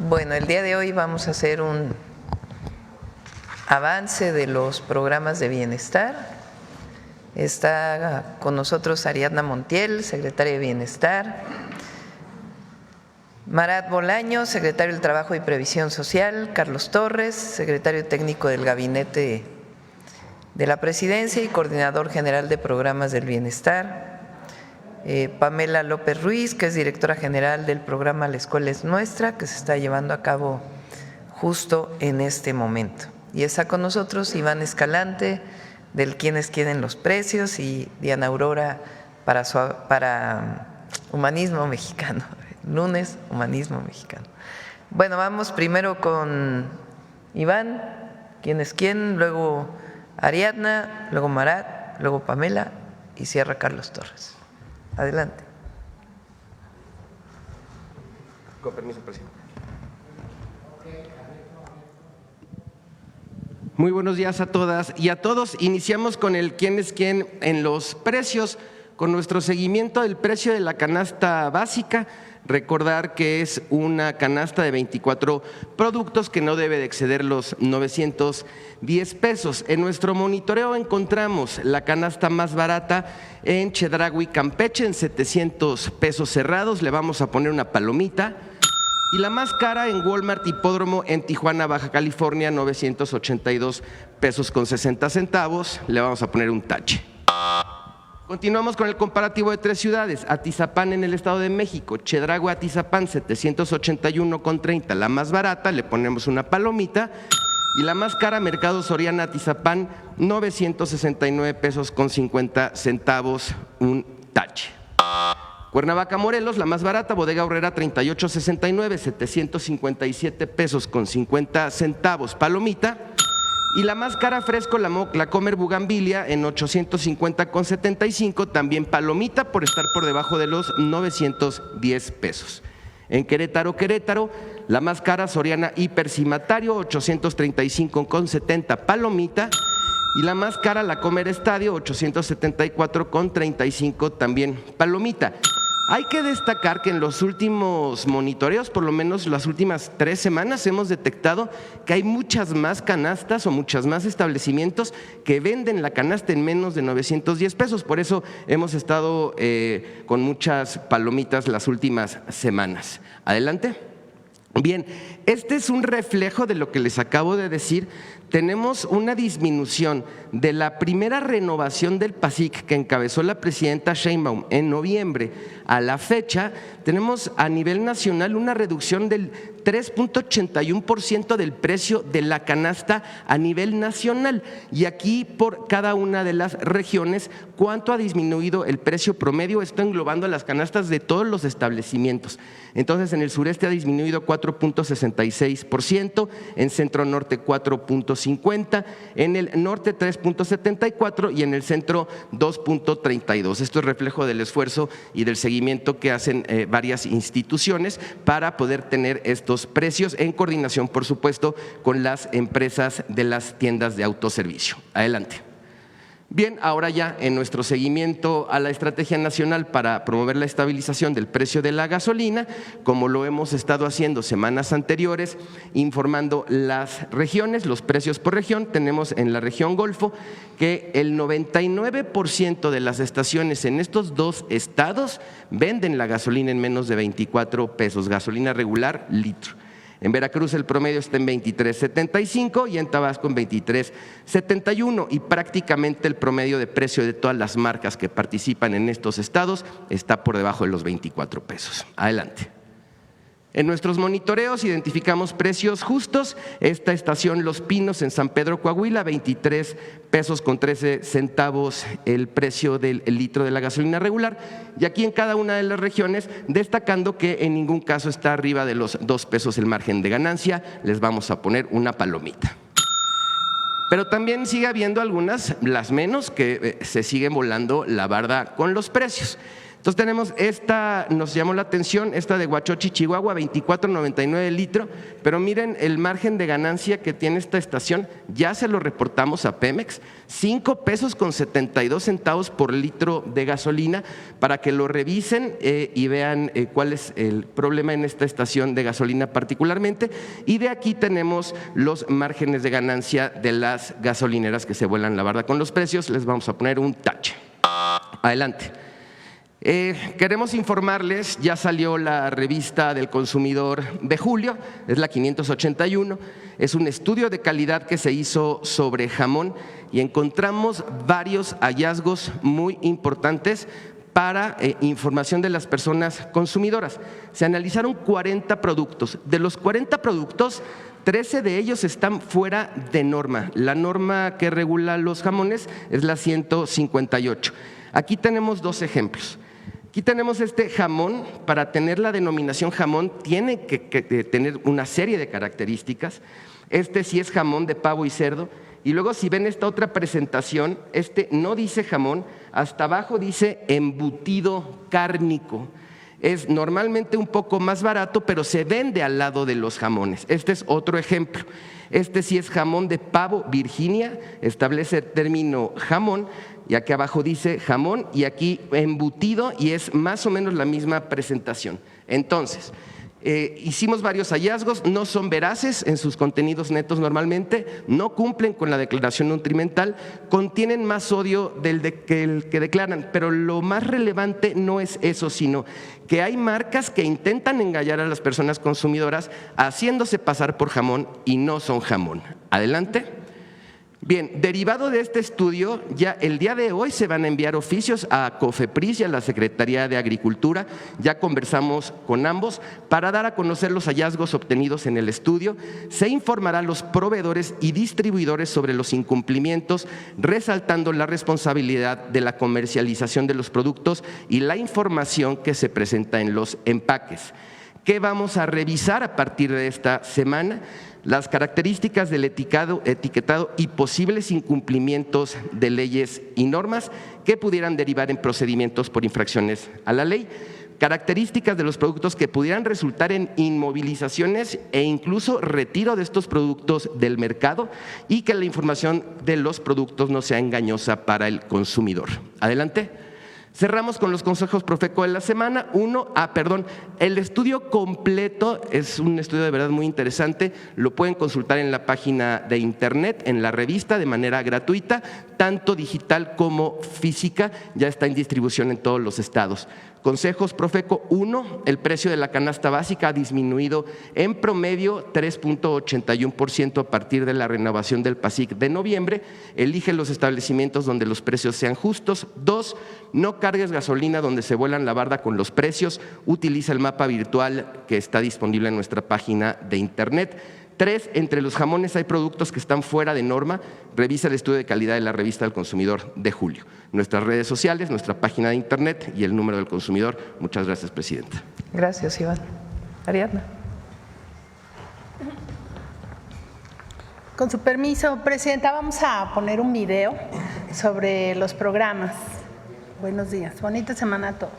Bueno, el día de hoy vamos a hacer un avance de los programas de bienestar. Está con nosotros Ariadna Montiel, secretaria de Bienestar, Marat Bolaño, secretario del Trabajo y Previsión Social, Carlos Torres, secretario técnico del Gabinete de la Presidencia y coordinador general de programas del bienestar, Pamela López Ruiz, que es directora general del programa La Escuela es Nuestra, que se está llevando a cabo justo en este momento. Y está con nosotros Iván Escalante, del Quienes Quieren los Precios, y Diana Aurora para Humanismo Mexicano, lunes Humanismo Mexicano. Bueno, vamos primero con Iván, Quienes Quieren, luego Ariadna, luego Marat, luego Pamela y cierra Carlos Torres. Adelante. Con permiso, presidente. Muy buenos días a todas y a todos. Iniciamos con el quién es quién en los precios, con nuestro seguimiento del precio de la canasta básica. Recordar que es una canasta de 24 productos que no debe de exceder los 910 pesos. En nuestro monitoreo encontramos la canasta más barata en Chedraui, Campeche, en 700 pesos cerrados. Le vamos a poner una palomita. Y la más cara en Walmart Hipódromo en Tijuana, Baja California, 982 pesos con 60 centavos. Le vamos a poner un tache. Continuamos con el comparativo de tres ciudades. Atizapán en el Estado de México, Chedraui, Atizapán, 781,30. La más barata, le ponemos una palomita. Y la más cara, Mercado Soriana, Atizapán, 969 pesos con 50 centavos, un tache. Cuernavaca, Morelos, la más barata, Bodega Aurrera, 38.69, 757 pesos con 50 centavos, palomita. Y la más cara, Fresco, la Comer Bugambilia, en 850,75, también palomita por estar por debajo de los 910 pesos. En Querétaro, la más cara, Soriana Hipercimatario, 835,70, palomita. Y la más cara, la Comer Estadio, 874,35, también palomita. Hay que destacar que en los últimos monitoreos, por lo menos las últimas 3 semanas, hemos detectado que hay muchas más canastas o muchas más establecimientos que venden la canasta en menos de 910 pesos. Por eso hemos estado con muchas palomitas las últimas semanas. Adelante. Bien, este es un reflejo de lo que les acabo de decir, tenemos una disminución de la primera renovación del PASIC que encabezó la presidenta Sheinbaum en noviembre a la fecha, tenemos a nivel nacional una reducción del 3.81% del precio de la canasta a nivel nacional. Y aquí por cada una de las regiones, ¿cuánto ha disminuido el precio promedio? Esto englobando las canastas de todos los establecimientos. Entonces, en el sureste ha disminuido 4.66%, en centro norte 4.50%, en el norte 3.74% y en el centro 2.32%. Esto es reflejo del esfuerzo y del seguimiento que hacen varias instituciones para poder tener estos precios en coordinación, por supuesto, con las empresas de las tiendas de autoservicio. Adelante. Bien, ahora ya en nuestro seguimiento a la Estrategia Nacional para promover la estabilización del precio de la gasolina, como lo hemos estado haciendo semanas anteriores, informando las regiones, los precios por región, tenemos en la región Golfo que el 99% de las estaciones en estos dos estados venden la gasolina en menos de 24 pesos, gasolina regular litro. En Veracruz el promedio está en 23.75 y en Tabasco en 23.71 y prácticamente el promedio de precio de todas las marcas que participan en estos estados está por debajo de los 24 pesos. Adelante. En nuestros monitoreos identificamos precios justos. Esta estación Los Pinos en San Pedro, Coahuila, 23 pesos con 13 centavos el precio del litro de la gasolina regular. Y aquí en cada una de las regiones, destacando que en ningún caso está arriba de los 2 pesos el margen de ganancia, les vamos a poner una palomita. Pero también sigue habiendo algunas, las menos, que se siguen volando la barda con los precios. Entonces tenemos esta, nos llamó la atención, esta de Huachochi, Chihuahua, 24.99 el litro, pero miren el margen de ganancia que tiene esta estación, ya se lo reportamos a Pemex, 5 pesos con 72 centavos por litro de gasolina, para que lo revisen y vean cuál es el problema en esta estación de gasolina particularmente. Y de aquí tenemos los márgenes de ganancia de las gasolineras que se vuelan la barda con los precios, les vamos a poner un tache. Adelante. Queremos informarles, ya salió la revista del consumidor de julio, es la 581, es un estudio de calidad que se hizo sobre jamón y encontramos varios hallazgos muy importantes para información de las personas consumidoras. Se analizaron 40 productos, de los 40 productos, 13 de ellos están fuera de norma. La norma que regula los jamones es la 158. Aquí tenemos dos ejemplos. Aquí tenemos este jamón. Para tener la denominación jamón tiene que tener una serie de características. Este sí es jamón de pavo y cerdo. Y luego si ven esta otra presentación, este no dice jamón, hasta abajo dice embutido cárnico. Es normalmente un poco más barato, pero se vende al lado de los jamones. Este es otro ejemplo. Este sí es jamón de pavo Virginia, establece el término jamón, y aquí abajo dice jamón y aquí embutido y es más o menos la misma presentación. Entonces, hicimos varios hallazgos, no son veraces en sus contenidos netos normalmente, no cumplen con la declaración nutrimental, contienen más sodio que el que declaran, pero lo más relevante no es eso, sino que hay marcas que intentan engañar a las personas consumidoras haciéndose pasar por jamón y no son jamón. Adelante. Bien, derivado de este estudio, ya el día de hoy se van a enviar oficios a COFEPRIS y a la Secretaría de Agricultura, ya conversamos con ambos, para dar a conocer los hallazgos obtenidos en el estudio. Se informará a los proveedores y distribuidores sobre los incumplimientos, resaltando la responsabilidad de la comercialización de los productos y la información que se presenta en los empaques. ¿Qué vamos a revisar a partir de esta semana? Las características del etiquetado y posibles incumplimientos de leyes y normas que pudieran derivar en procedimientos por infracciones a la ley, características de los productos que pudieran resultar en inmovilizaciones e incluso retiro de estos productos del mercado y que la información de los productos no sea engañosa para el consumidor. Adelante. Cerramos con los consejos Profeco de la semana. El estudio completo es un estudio de verdad muy interesante. Lo pueden consultar en la página de internet, en la revista, de manera gratuita, tanto digital como física. Ya está en distribución en todos los estados. Consejos Profeco 1, el precio de la canasta básica ha disminuido en promedio 3.81% a partir de la renovación del PASIC de noviembre. Elige los establecimientos donde los precios sean justos. 2, no cargues gasolina donde se vuelan la barda con los precios. Utiliza el mapa virtual que está disponible en nuestra página de internet. 3, entre los jamones hay productos que están fuera de norma. Revisa el estudio de calidad de la revista del consumidor de julio. Nuestras redes sociales, nuestra página de internet y el número del consumidor. Muchas gracias, Presidenta. Gracias, Iván. Ariadna. Con su permiso, Presidenta, vamos a poner un video sobre los programas. Buenos días, bonita semana a todos.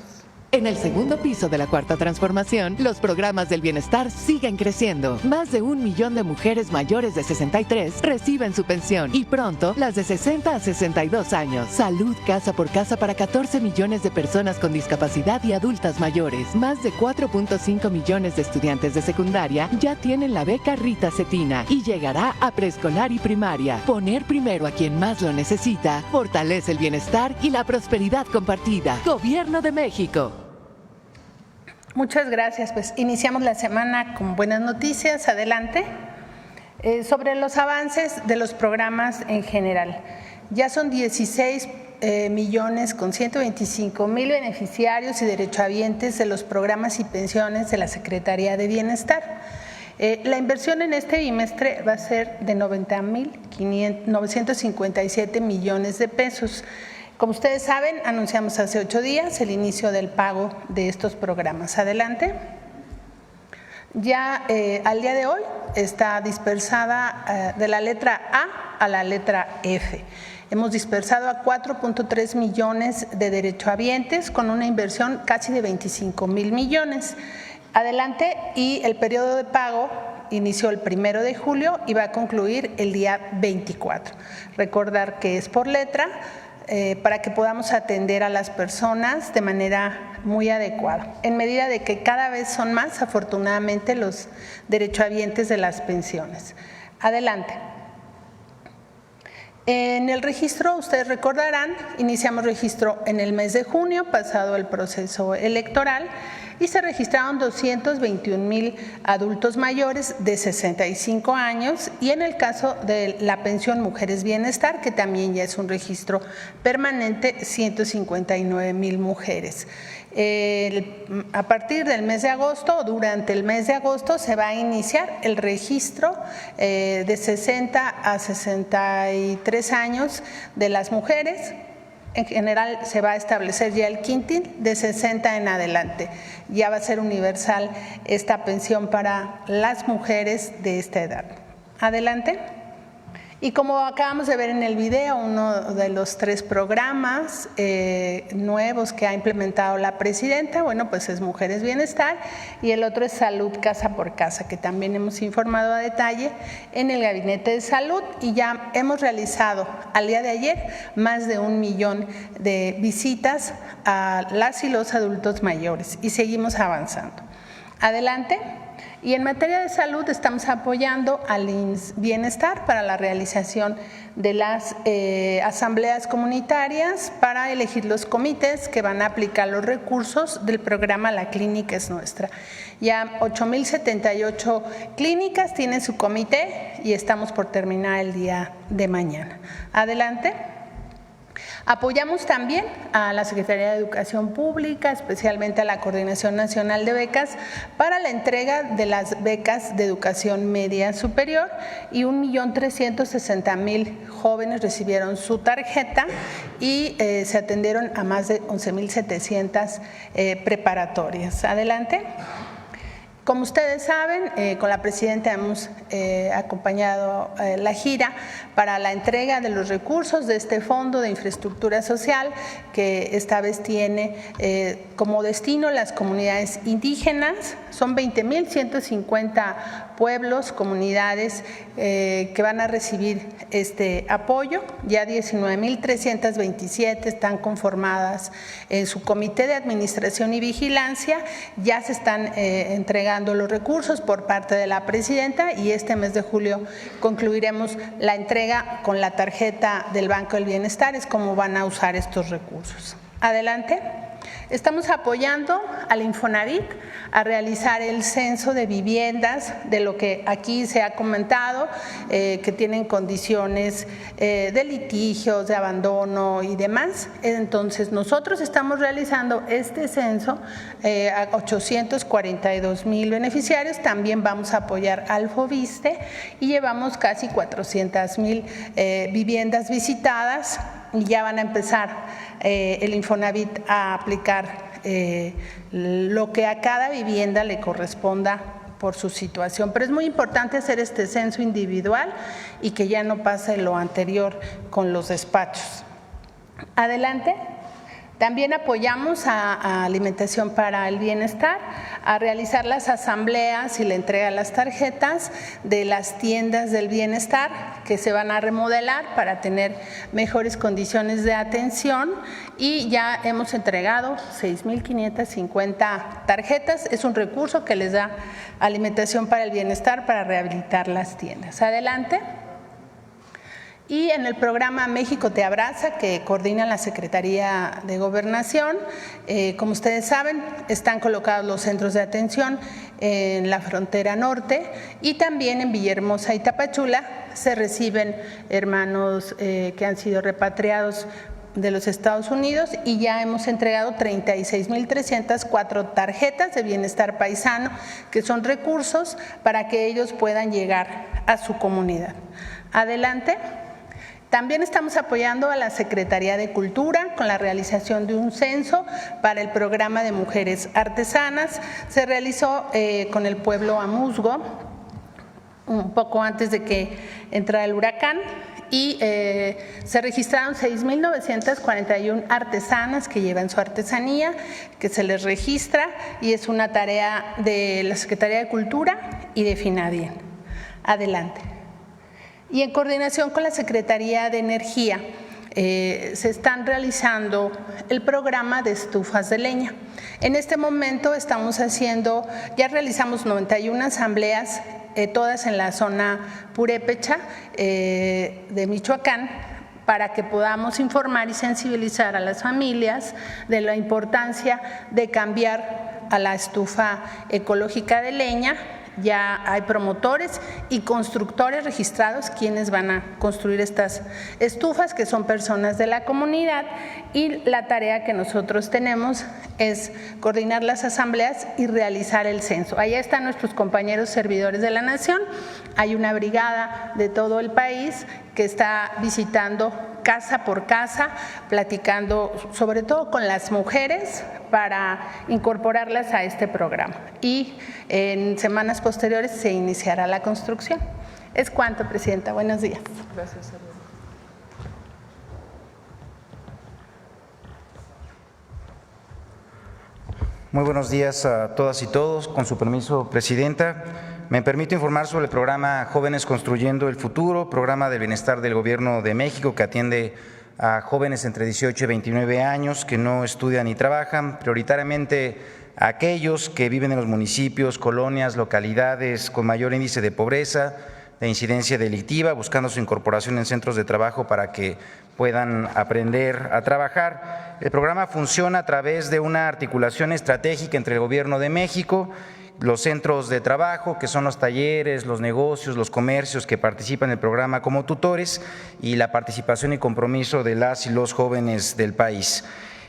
En el segundo piso de la Cuarta Transformación, los programas del bienestar siguen creciendo. Más de 1 millón de mujeres mayores de 63 reciben su pensión y pronto las de 60 a 62 años. Salud casa por casa para 14 millones de personas con discapacidad y adultas mayores. Más de 4.5 millones de estudiantes de secundaria ya tienen la beca Rita Cetina y llegará a preescolar y primaria. Poner primero a quien más lo necesita fortalece el bienestar y la prosperidad compartida. Gobierno de México. Muchas gracias. Pues iniciamos la semana con buenas noticias. Adelante. Sobre los avances de los programas en general. Ya son 16 millones con 125,000 beneficiarios y derechohabientes de los programas y pensiones de la Secretaría de Bienestar. La inversión en este bimestre va a ser de 90,957 millones de pesos. Como ustedes saben, anunciamos hace 8 días el inicio del pago de estos programas. Adelante. Ya al día de hoy está dispersada de la letra A a la letra F. Hemos dispersado a 4.3 millones de derechohabientes con una inversión casi de 25,000 millones. Adelante, y el periodo de pago inició el 1 de julio y va a concluir el día 24. Recordar que es por letra, para que podamos atender a las personas de manera muy adecuada, en medida de que cada vez son más, afortunadamente, los derechohabientes de las pensiones. Adelante. En el registro, ustedes recordarán, iniciamos registro en el mes de junio, pasado el proceso electoral, y se registraron 221,000 adultos mayores de 65 años y en el caso de la pensión Mujeres Bienestar, que también ya es un registro permanente, 159,000 mujeres. A partir del mes de agosto o durante el mes de agosto se va a iniciar el registro de 60 a 63 años de las mujeres. En general se va a establecer ya el quintil de 60 en adelante. Ya va a ser universal esta pensión para las mujeres de esta edad. Adelante. Y como acabamos de ver en el video, uno de los 3 programas nuevos que ha implementado la presidenta, bueno, pues es Mujeres Bienestar, y el otro es Salud Casa por Casa, que también hemos informado a detalle en el Gabinete de Salud, y ya hemos realizado al día de ayer más de 1 millón de visitas a las y los adultos mayores y seguimos avanzando. Adelante. Y en materia de salud estamos apoyando al IMSS Bienestar para la realización de las asambleas comunitarias para elegir los comités que van a aplicar los recursos del programa La Clínica es Nuestra. Ya 8,078 clínicas tienen su comité y estamos por terminar el día de mañana. Adelante. Apoyamos también a la Secretaría de Educación Pública, especialmente a la Coordinación Nacional de Becas, para la entrega de las becas de educación media superior, y 1,360,000 jóvenes recibieron su tarjeta y se atendieron a más de 11,700 preparatorias. Adelante. Como ustedes saben, con la presidenta hemos acompañado la gira para la entrega de los recursos de este Fondo de Infraestructura Social, que esta vez tiene como destino las comunidades indígenas. Son 20,150 pueblos, comunidades que van a recibir este apoyo. Ya 19,327 están conformadas en su comité de administración y vigilancia. Ya se están entregando los recursos por parte de la presidenta y este mes de julio concluiremos la entrega con la tarjeta del Banco del Bienestar. Es como van a usar estos recursos. Adelante. Estamos apoyando al Infonavit a realizar el censo de viviendas, de lo que aquí se ha comentado, que tienen condiciones de litigios, de abandono y demás. Entonces, nosotros estamos realizando este censo a 842,000 beneficiarios. También vamos a apoyar al Foviste y llevamos casi 400,000 viviendas visitadas. Y ya van a empezar el Infonavit a aplicar lo que a cada vivienda le corresponda por su situación. Pero es muy importante hacer este censo individual y que ya no pase lo anterior con los despachos. Adelante. También apoyamos a Alimentación para el Bienestar a realizar las asambleas y la entrega de las tarjetas de las tiendas del bienestar que se van a remodelar para tener mejores condiciones de atención y ya hemos entregado 6,550 tarjetas. Es un recurso que les da Alimentación para el Bienestar para rehabilitar las tiendas. Adelante. Y en el programa México te abraza, que coordina la Secretaría de Gobernación, como ustedes saben, están colocados los centros de atención en la frontera norte y también en Villahermosa y Tapachula se reciben hermanos que han sido repatriados de los Estados Unidos y ya hemos entregado 36,304 tarjetas de bienestar paisano, que son recursos para que ellos puedan llegar a su comunidad. Adelante. También estamos apoyando a la Secretaría de Cultura con la realización de un censo para el programa de mujeres artesanas. Se realizó con el pueblo Amuzgo un poco antes de que entrara el huracán y se registraron 6,941 artesanas que llevan su artesanía, que se les registra y es una tarea de la Secretaría de Cultura y de FINADIEN. Adelante. Y en coordinación con la Secretaría de Energía se están realizando el programa de estufas de leña. En este momento estamos haciendo, ya realizamos 91 asambleas, todas en la zona purépecha de Michoacán, para que podamos informar y sensibilizar a las familias de la importancia de cambiar a la estufa ecológica de leña. Ya hay promotores y constructores registrados quienes van a construir estas estufas, que son personas de la comunidad, y la tarea que nosotros tenemos es coordinar las asambleas y realizar el censo. Allá están nuestros compañeros servidores de la Nación, hay una brigada de todo el país que está visitando casa por casa, platicando sobre todo con las mujeres para incorporarlas a este programa. Y en semanas posteriores se iniciará la construcción. Es cuanto, Presidenta. Buenos días. Gracias. Muy buenos días a todas y todos. Con su permiso, Presidenta, me permito informar sobre el programa Jóvenes Construyendo el Futuro, programa de bienestar del Gobierno de México que atiende a jóvenes entre 18 y 29 años que no estudian ni trabajan, prioritariamente a aquellos que viven en los municipios, colonias, localidades con mayor índice de pobreza, de incidencia delictiva, buscando su incorporación en centros de trabajo para que puedan aprender a trabajar. El programa funciona a través de una articulación estratégica entre el Gobierno de México, los centros de trabajo, que son los talleres, los negocios, los comercios que participan en el programa como tutores, y la participación y compromiso de las y los jóvenes del país.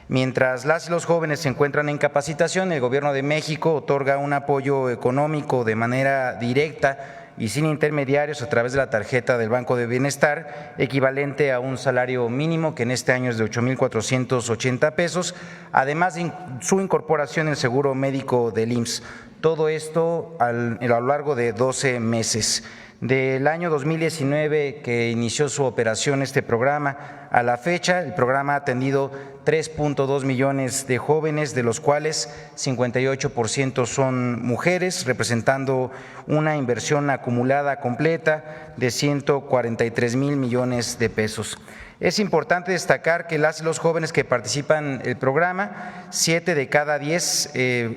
Mientras las y los jóvenes se encuentran en capacitación, el Gobierno de México otorga un apoyo económico de manera directa y sin intermediarios a través de la tarjeta del Banco de Bienestar, equivalente a un salario mínimo que en este año es de 8,480 pesos, además de su incorporación en el seguro médico del IMSS. Todo esto a lo largo de 12 meses. Del año 2019 que inició su operación este programa a la fecha, el programa ha atendido 3.2 millones de jóvenes, de los cuales 58% son mujeres, representando una inversión acumulada completa de 143,000 millones de pesos. Es importante destacar que las y los jóvenes que participan en el programa, 7 de cada 10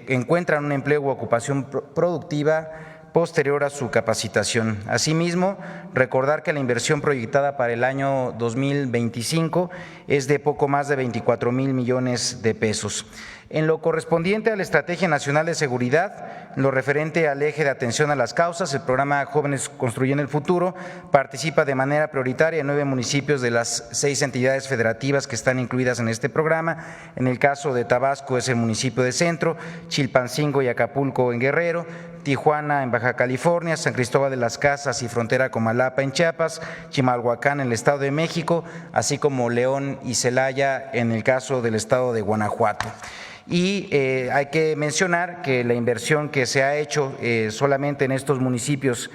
encuentran un empleo u ocupación productiva posterior a su capacitación. Asimismo, recordar que la inversión proyectada para el año 2025 es de poco más de 24,000 millones de pesos. En lo correspondiente a la Estrategia Nacional de Seguridad, en lo referente al eje de atención a las causas, el programa Jóvenes Construyendo el Futuro participa de manera prioritaria en 9 municipios de las 6 entidades federativas que están incluidas en este programa. En el caso de Tabasco es el municipio de Centro, Chilpancingo y Acapulco en Guerrero, Tijuana en Baja California, San Cristóbal de las Casas y frontera con Malapa en Chiapas, Chimalhuacán en el Estado de México, así como León y Celaya en el caso del Estado de Guanajuato. Y hay que mencionar que la inversión que se ha hecho solamente en estos municipios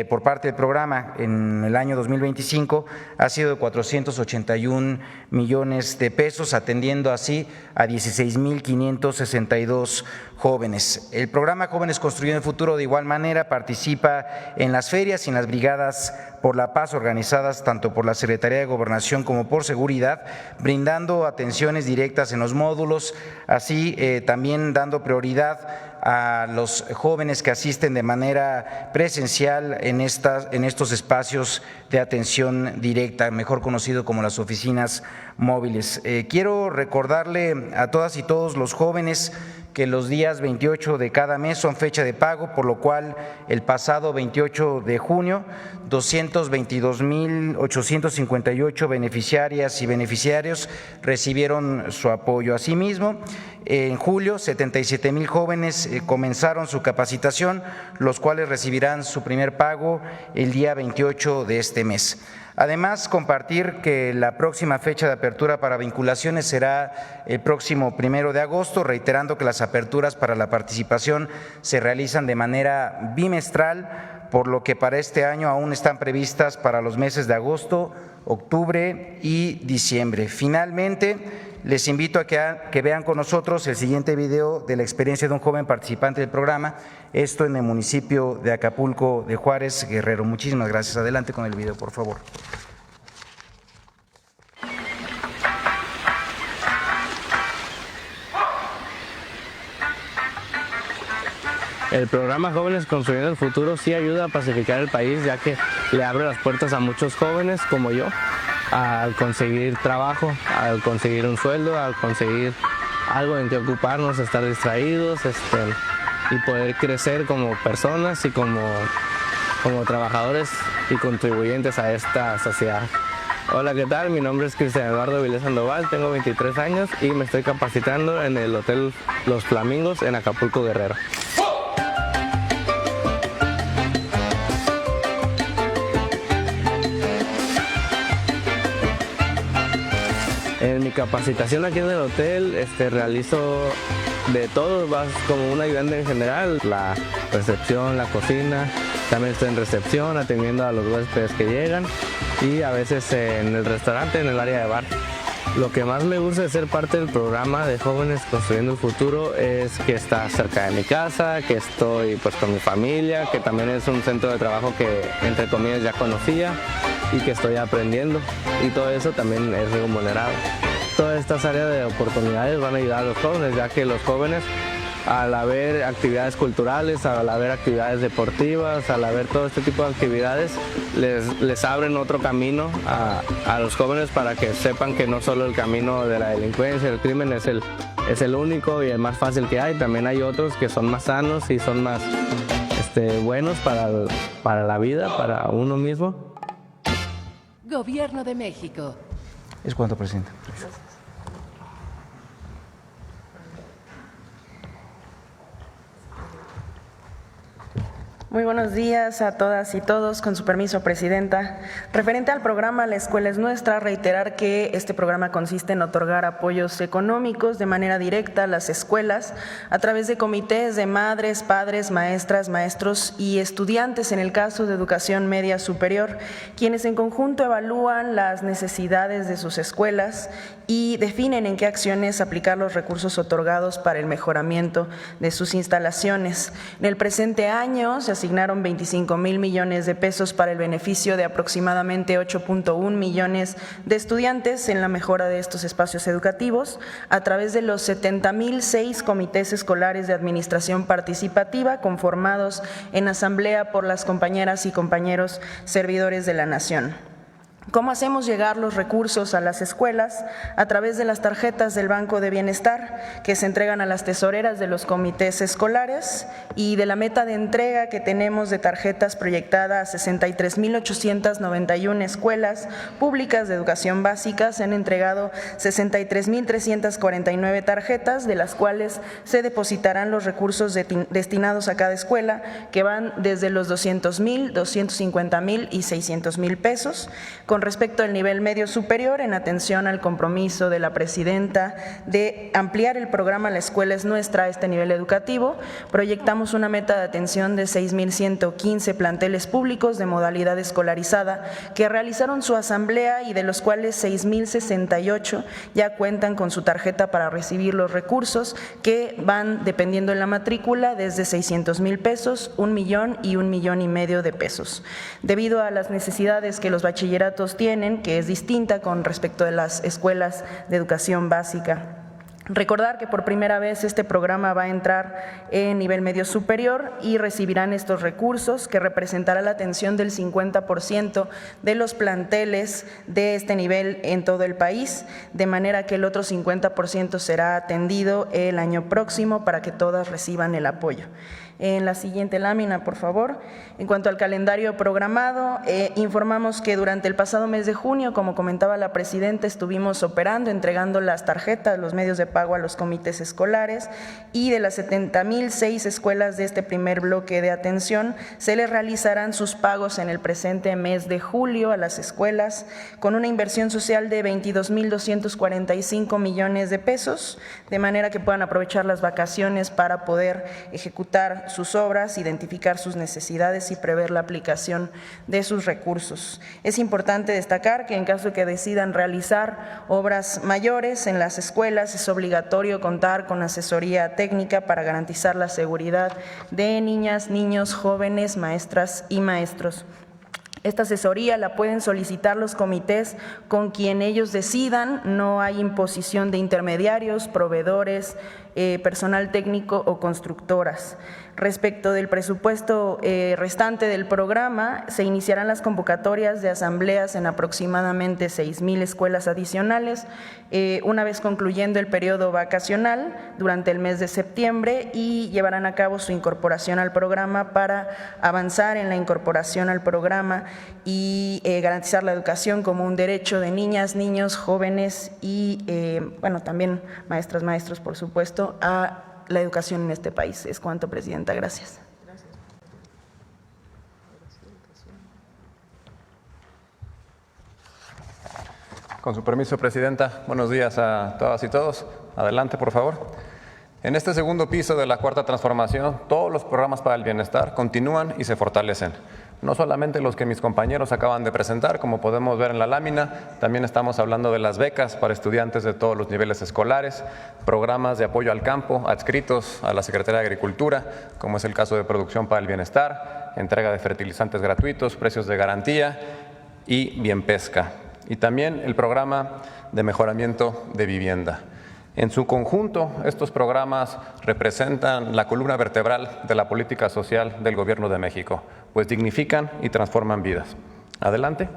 por parte del programa en el año 2025 ha sido de 481 millones de pesos, atendiendo así a 16,562 jóvenes. El programa Jóvenes Construyendo el Futuro de igual manera participa en las ferias y en las brigadas por la paz organizadas tanto por la Secretaría de Gobernación como por Seguridad, brindando atenciones directas en los módulos, así también dando prioridad a los jóvenes que asisten de manera presencial en estos espacios de atención directa, mejor conocido como las oficinas móviles. Quiero recordarle a todas y todos los jóvenes que los días 28 de cada mes son fecha de pago, por lo cual el pasado 28 de junio 222,858 beneficiarias y beneficiarios recibieron su apoyo. Asimismo, en julio 77,000 jóvenes comenzaron su capacitación, los cuales recibirán su primer pago el día 28 de este mes. Además, compartir que la próxima fecha de apertura para vinculaciones será el próximo 1 de agosto, reiterando que las aperturas para la participación se realizan de manera bimestral, por lo que para este año aún están previstas para los meses de agosto, octubre y diciembre. Finalmente, les invito a que vean con nosotros el siguiente video de la experiencia de un joven participante del programa, esto en el municipio de Acapulco de Juárez, Guerrero. Muchísimas gracias. Adelante con el video, por favor. El programa Jóvenes Construyendo el Futuro sí ayuda a pacificar el país, ya que le abre las puertas a muchos jóvenes como yo al conseguir trabajo, al conseguir un sueldo, al conseguir algo en que ocuparnos, estar distraídos y poder crecer como personas y como trabajadores y contribuyentes a esta sociedad. Hola, ¿qué tal? Mi nombre es Cristian Eduardo Vilés Sandoval, tengo 23 años y me estoy capacitando en el Hotel Los Flamingos en Acapulco, Guerrero. En mi capacitación aquí en el hotel realizo de todo, vas como un ayudante en general, la recepción, la cocina, también estoy en recepción atendiendo a los huéspedes que llegan y a veces en el restaurante, en el área de bar. Lo que más me gusta de ser parte del programa de Jóvenes Construyendo el Futuro es que está cerca de mi casa, que estoy pues con mi familia, que también es un centro de trabajo que entre comillas ya conocía y que estoy aprendiendo, y todo eso también es remunerado. Todas estas áreas de oportunidades van a ayudar a los jóvenes, ya que los jóvenes, al haber actividades culturales, al haber actividades deportivas, al haber todo este tipo de actividades, les abren otro camino a los jóvenes para que sepan que no solo el camino de la delincuencia, el crimen es el único y el más fácil que hay. También hay otros que son más sanos y son más buenos para la vida, para uno mismo. Gobierno de México. Es cuanto, presidente. Muy buenos días a todas y todos. Con su permiso, Presidenta. Referente al programa La Escuela es Nuestra, reiterar que este programa consiste en otorgar apoyos económicos de manera directa a las escuelas a través de comités de madres, padres, maestras, maestros y estudiantes en el caso de educación media superior, quienes en conjunto evalúan las necesidades de sus escuelas y definen en qué acciones aplicar los recursos otorgados para el mejoramiento de sus instalaciones. En el presente año se asignaron 25,000 millones de pesos para el beneficio de aproximadamente 8.1 millones de estudiantes en la mejora de estos espacios educativos a través de los 70,006 comités escolares de administración participativa conformados en asamblea por las compañeras y compañeros servidores de la Nación. ¿Cómo hacemos llegar los recursos a las escuelas? A través de las tarjetas del Banco de Bienestar que se entregan a las tesoreras de los comités escolares y de la meta de entrega que tenemos de tarjetas proyectada a 63,891 escuelas públicas de educación básica. Se han entregado 63,349 tarjetas, de las cuales se depositarán los recursos destinados a cada escuela, que van desde los 200,000, 250,000 y 600,000 pesos. Con respecto al nivel medio superior, en atención al compromiso de la Presidenta de ampliar el programa La Escuela es Nuestra a este nivel educativo, proyectamos una meta de atención de 6,115 planteles públicos de modalidad escolarizada que realizaron su asamblea y de los cuales 6,068 ya cuentan con su tarjeta para recibir los recursos, que van, dependiendo de la matrícula, desde 600,000 pesos, 1 millón y 1,5 millones de pesos. Debido a las necesidades que los bachilleratos tienen, que es distinta con respecto de las escuelas de educación básica. Recordar que por primera vez este programa va a entrar en nivel medio superior y recibirán estos recursos, que representará la atención del 50% de los planteles de este nivel en todo el país, de manera que el otro 50% será atendido el año próximo para que todas reciban el apoyo. En la siguiente lámina, por favor. En cuanto al calendario programado, informamos que durante el pasado mes de junio, como comentaba la Presidenta, estuvimos operando, entregando las tarjetas, los medios de pago a los comités escolares, y de las 70,006 escuelas de este primer bloque de atención, se les realizarán sus pagos en el presente mes de julio a las escuelas, con una inversión social de 22,245 millones de pesos, de manera que puedan aprovechar las vacaciones para poder ejecutar sus obras, identificar sus necesidades y prever la aplicación de sus recursos. Es importante destacar que en caso que decidan realizar obras mayores en las escuelas, es obligatorio contar con asesoría técnica para garantizar la seguridad de niñas, niños, jóvenes, maestras y maestros. Esta asesoría la pueden solicitar los comités con quien ellos decidan, no hay imposición de intermediarios, proveedores, personal técnico o constructoras. Respecto del presupuesto restante del programa, se iniciarán las convocatorias de asambleas en aproximadamente 6,000 escuelas adicionales, una vez concluyendo el periodo vacacional durante el mes de septiembre, y llevarán a cabo su incorporación al programa para avanzar en la incorporación al programa y garantizar la educación como un derecho de niñas, niños, jóvenes y, bueno, también maestras, maestros, por supuesto, a la educación en este país. Es cuanto, Presidenta. Gracias. Con su permiso, Presidenta. Buenos días a todas y todos. Adelante, por favor. En este segundo piso de la Cuarta Transformación, todos los programas para el bienestar continúan y se fortalecen. No solamente los que mis compañeros acaban de presentar, como podemos ver en la lámina, también estamos hablando de las becas para estudiantes de todos los niveles escolares, programas de apoyo al campo adscritos a la Secretaría de Agricultura, como es el caso de Producción para el Bienestar, entrega de fertilizantes gratuitos, precios de garantía y Bien Pesca. Y también el programa de mejoramiento de vivienda. En su conjunto, estos programas representan la columna vertebral de la política social del Gobierno de México, pues dignifican y transforman vidas. Adelante.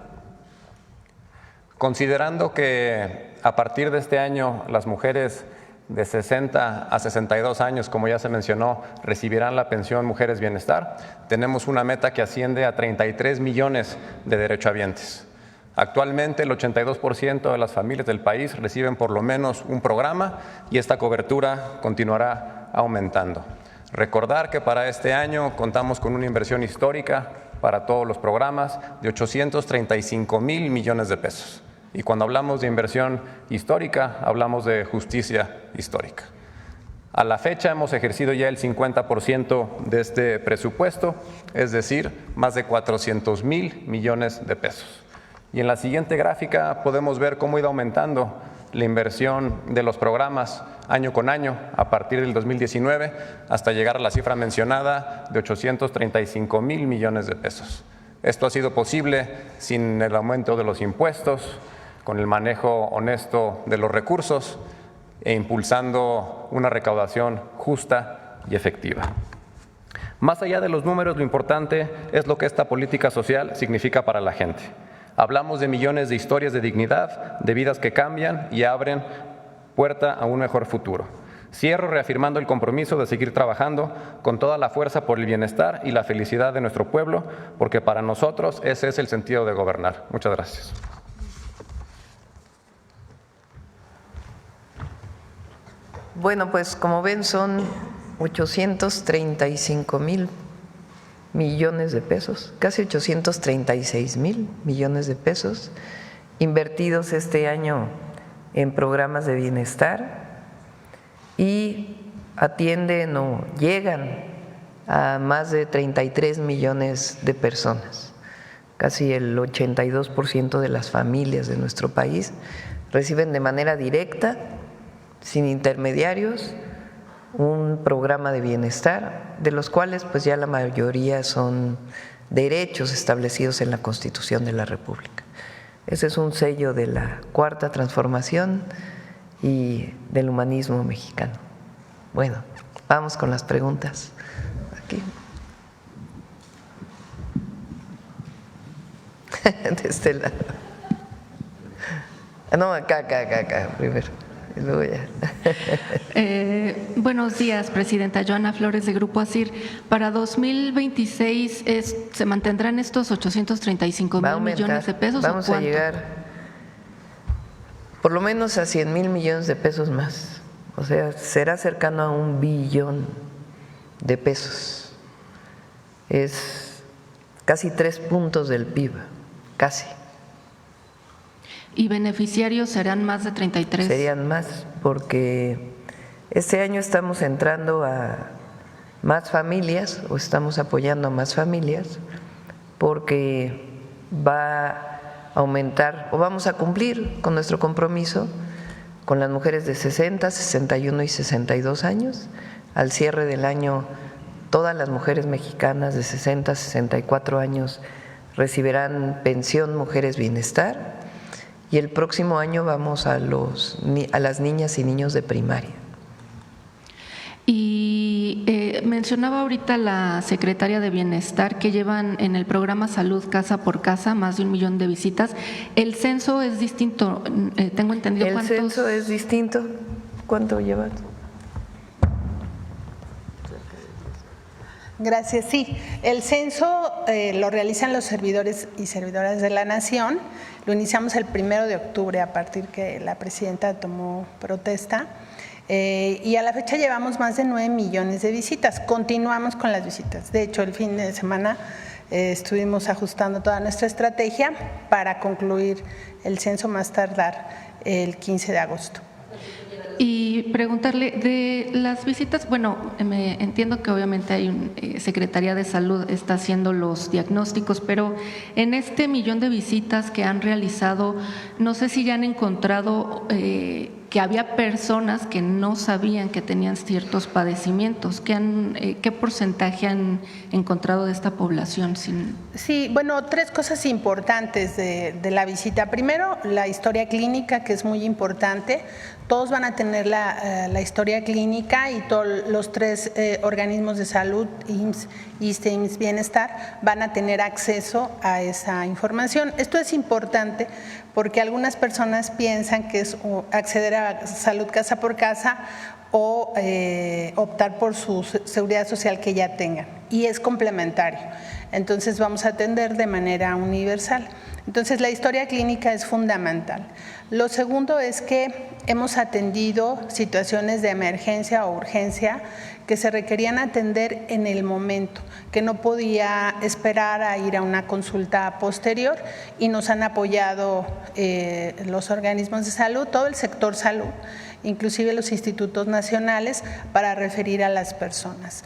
Considerando que a partir de este año las mujeres de 60 a 62 años, como ya se mencionó, recibirán la pensión Mujeres Bienestar, tenemos una meta que asciende a 33 millones de derechohabientes. Actualmente el 82% de las familias del país reciben por lo menos un programa y esta cobertura continuará aumentando. Recordar que para este año contamos con una inversión histórica para todos los programas de 835,000 millones de pesos. Y cuando hablamos de inversión histórica, hablamos de justicia histórica. A la fecha hemos ejercido ya el 50% de este presupuesto, es decir, más de 400,000 millones de pesos. Y en la siguiente gráfica podemos ver cómo ha ido aumentando la inversión de los programas año con año a partir del 2019 hasta llegar a la cifra mencionada de 835,000 millones de pesos. Esto ha sido posible sin el aumento de los impuestos, con el manejo honesto de los recursos e impulsando una recaudación justa y efectiva. Más allá de los números, lo importante es lo que esta política social significa para la gente. Hablamos de millones de historias de dignidad, de vidas que cambian y abren puerta a un mejor futuro. Cierro reafirmando el compromiso de seguir trabajando con toda la fuerza por el bienestar y la felicidad de nuestro pueblo, porque para nosotros ese es el sentido de gobernar. Muchas gracias. Bueno, pues como ven son 835,000 millones de pesos, casi 836,000 millones de pesos invertidos este año en programas de bienestar y atienden o llegan a más de 33 millones de personas. Casi el 82% de las familias de nuestro país reciben de manera directa, sin intermediarios, un programa de bienestar, de los cuales pues ya la mayoría son derechos establecidos en la Constitución de la República. Ese es un sello de la Cuarta Transformación y del humanismo mexicano. Bueno, vamos con las preguntas. Aquí. De este lado. No, acá, primero. Y luego ya. Buenos días, Presidenta. Joana Flores, de Grupo ASIR. Para 2026, ¿se mantendrán estos 835,000 millones de pesos? Vamos a llegar por lo menos a 100,000 millones de pesos más. O sea, será cercano a 1 billón de pesos. Es casi 3 puntos del PIB, casi. ¿Y beneficiarios serán más de 33? Serían más, porque este año estamos entrando a más familias o estamos apoyando a más familias porque va a aumentar o vamos a cumplir con nuestro compromiso con las mujeres de 60, 61 y 62 años. Al cierre del año, todas las mujeres mexicanas de 60, 64 años recibirán pensión Mujeres Bienestar. Y el próximo año vamos a las niñas y niños de primaria. Y mencionaba ahorita la secretaria de Bienestar que llevan en el programa Salud Casa por Casa más de 1 millón de visitas. ¿El censo es distinto? Tengo entendido. El censo es distinto. ¿Cuánto llevan? Gracias. Sí, el censo lo realizan los servidores y servidoras de la Nación. Lo iniciamos el 1 de octubre a partir que la presidenta tomó protesta y a la fecha llevamos más de 9 millones de visitas. Continuamos con las visitas. De hecho, el fin de semana estuvimos ajustando toda nuestra estrategia para concluir el censo más tardar el 15 de agosto. Y preguntarle de las visitas, bueno, me entiendo que obviamente hay Secretaría de Salud está haciendo los diagnósticos, pero en este 1 millón de visitas que han realizado, no sé si ya han encontrado que había personas que no sabían que tenían ciertos padecimientos. ¿Qué porcentaje han encontrado de esta población? Sí, bueno, 3 cosas importantes de la visita. Primero, la historia clínica, que es muy importante. Todos van a tener la historia clínica y todos los 3 organismos de salud, IMSS, ISSSTE, IMSS Bienestar, van a tener acceso a esa información. Esto es importante porque algunas personas piensan que es acceder a Salud Casa por Casa o optar por su seguridad social que ya tengan, y es complementario. Entonces vamos a atender de manera universal. Entonces, la historia clínica es fundamental. Lo segundo es que hemos atendido situaciones de emergencia o urgencia que se requerían atender en el momento, que no podía esperar a ir a una consulta posterior, y nos han apoyado los organismos de salud, todo el sector salud, inclusive los institutos nacionales, para referir a las personas.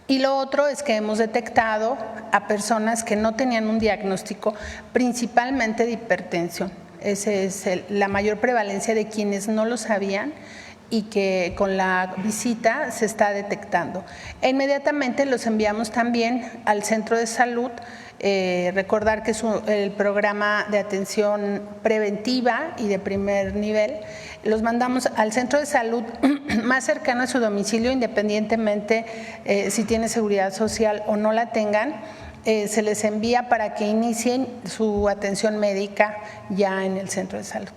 Y lo otro es que hemos detectado a personas que no tenían un diagnóstico, principalmente de hipertensión. Esa es la mayor prevalencia de quienes no lo sabían y que con la visita se está detectando. E inmediatamente los enviamos también al centro de salud. Recordar que es el programa de atención preventiva y de primer nivel. Los mandamos al centro de salud más cercano a su domicilio, independientemente si tiene seguridad social o no la tengan. Se les envía para que inicien su atención médica ya en el centro de salud.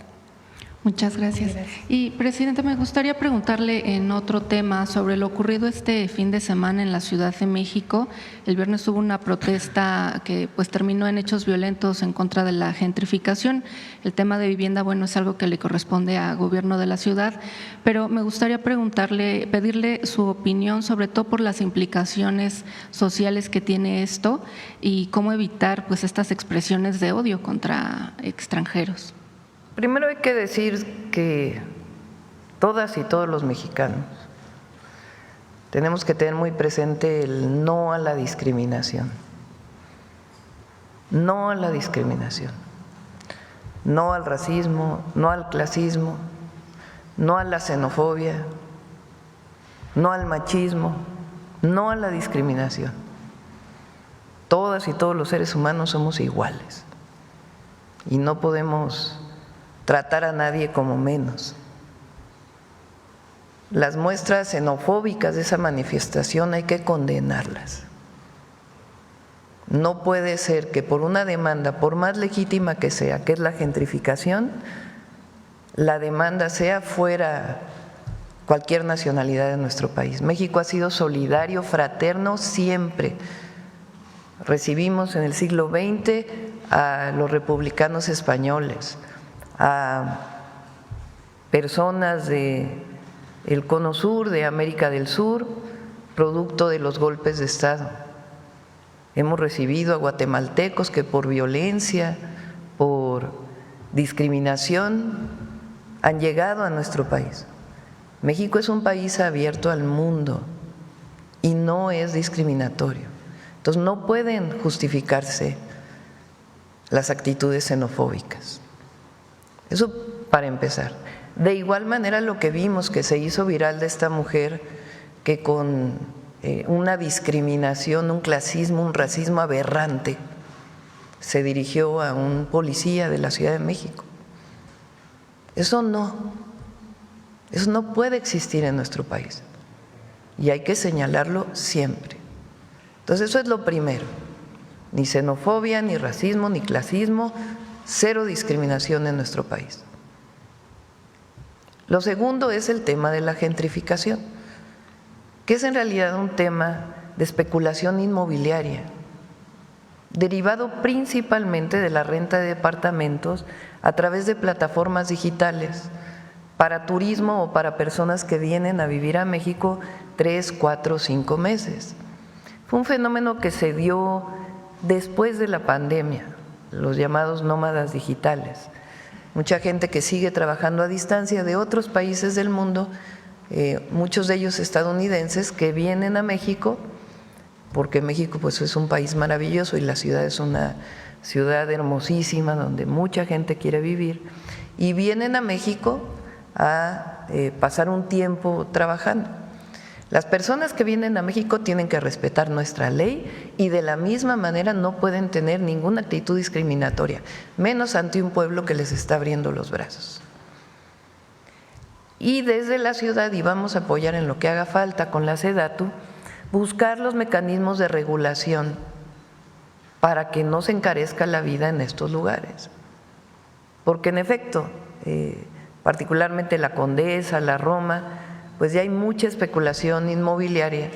Muchas gracias. Y, Presidenta, me gustaría preguntarle en otro tema sobre lo ocurrido este fin de semana en la Ciudad de México. El viernes hubo una protesta que pues terminó en hechos violentos en contra de la gentrificación. El tema de vivienda, bueno, es algo que le corresponde al gobierno de la ciudad, pero me gustaría pedirle su opinión, sobre todo por las implicaciones sociales que tiene esto y cómo evitar pues estas expresiones de odio contra extranjeros. Primero hay que decir que todas y todos los mexicanos tenemos que tener muy presente el no a la discriminación. No a la discriminación. No al racismo, no al clasismo, no a la xenofobia, no al machismo, no a la discriminación. Todas y todos los seres humanos somos iguales y no podemos tratar a nadie como menos. Las muestras xenofóbicas de esa manifestación hay que condenarlas. No puede ser que por una demanda, por más legítima que sea, que es la gentrificación, la demanda sea fuera cualquier nacionalidad de nuestro país. México ha sido solidario, fraterno siempre. Recibimos en el siglo XX a los republicanos españoles, a personas del Cono Sur, de América del Sur, producto de los golpes de Estado. Hemos recibido a guatemaltecos que por violencia, por discriminación, han llegado a nuestro país. México es un país abierto al mundo y no es discriminatorio. Entonces no pueden justificarse las actitudes xenofóbicas. Eso para empezar. De igual manera lo que vimos que se hizo viral de esta mujer que con una discriminación, un clasismo, un racismo aberrante se dirigió a un policía de la Ciudad de México. Eso no puede existir en nuestro país y hay que señalarlo siempre. Entonces eso es lo primero, ni xenofobia, ni racismo, ni clasismo, cero discriminación en nuestro país. Lo segundo es el tema de la gentrificación, que es en realidad un tema de especulación inmobiliaria, derivado principalmente de la renta de departamentos a través de plataformas digitales para turismo o para personas que vienen a vivir a México 3, 4, 5 meses. Fue un fenómeno que se dio después de la pandemia, los llamados nómadas digitales. Mucha gente que sigue trabajando a distancia de otros países del mundo, muchos de ellos estadounidenses, que vienen a México, porque México pues es un país maravilloso y la ciudad es una ciudad hermosísima donde mucha gente quiere vivir, y vienen a México a pasar un tiempo trabajando. Las personas que vienen a México tienen que respetar nuestra ley y de la misma manera no pueden tener ninguna actitud discriminatoria, menos ante un pueblo que les está abriendo los brazos. Y desde la ciudad, y vamos a apoyar en lo que haga falta con la SEDATU, buscar los mecanismos de regulación para que no se encarezca la vida en estos lugares. Porque en efecto, particularmente la Condesa, la Roma, pues ya hay mucha especulación inmobiliaria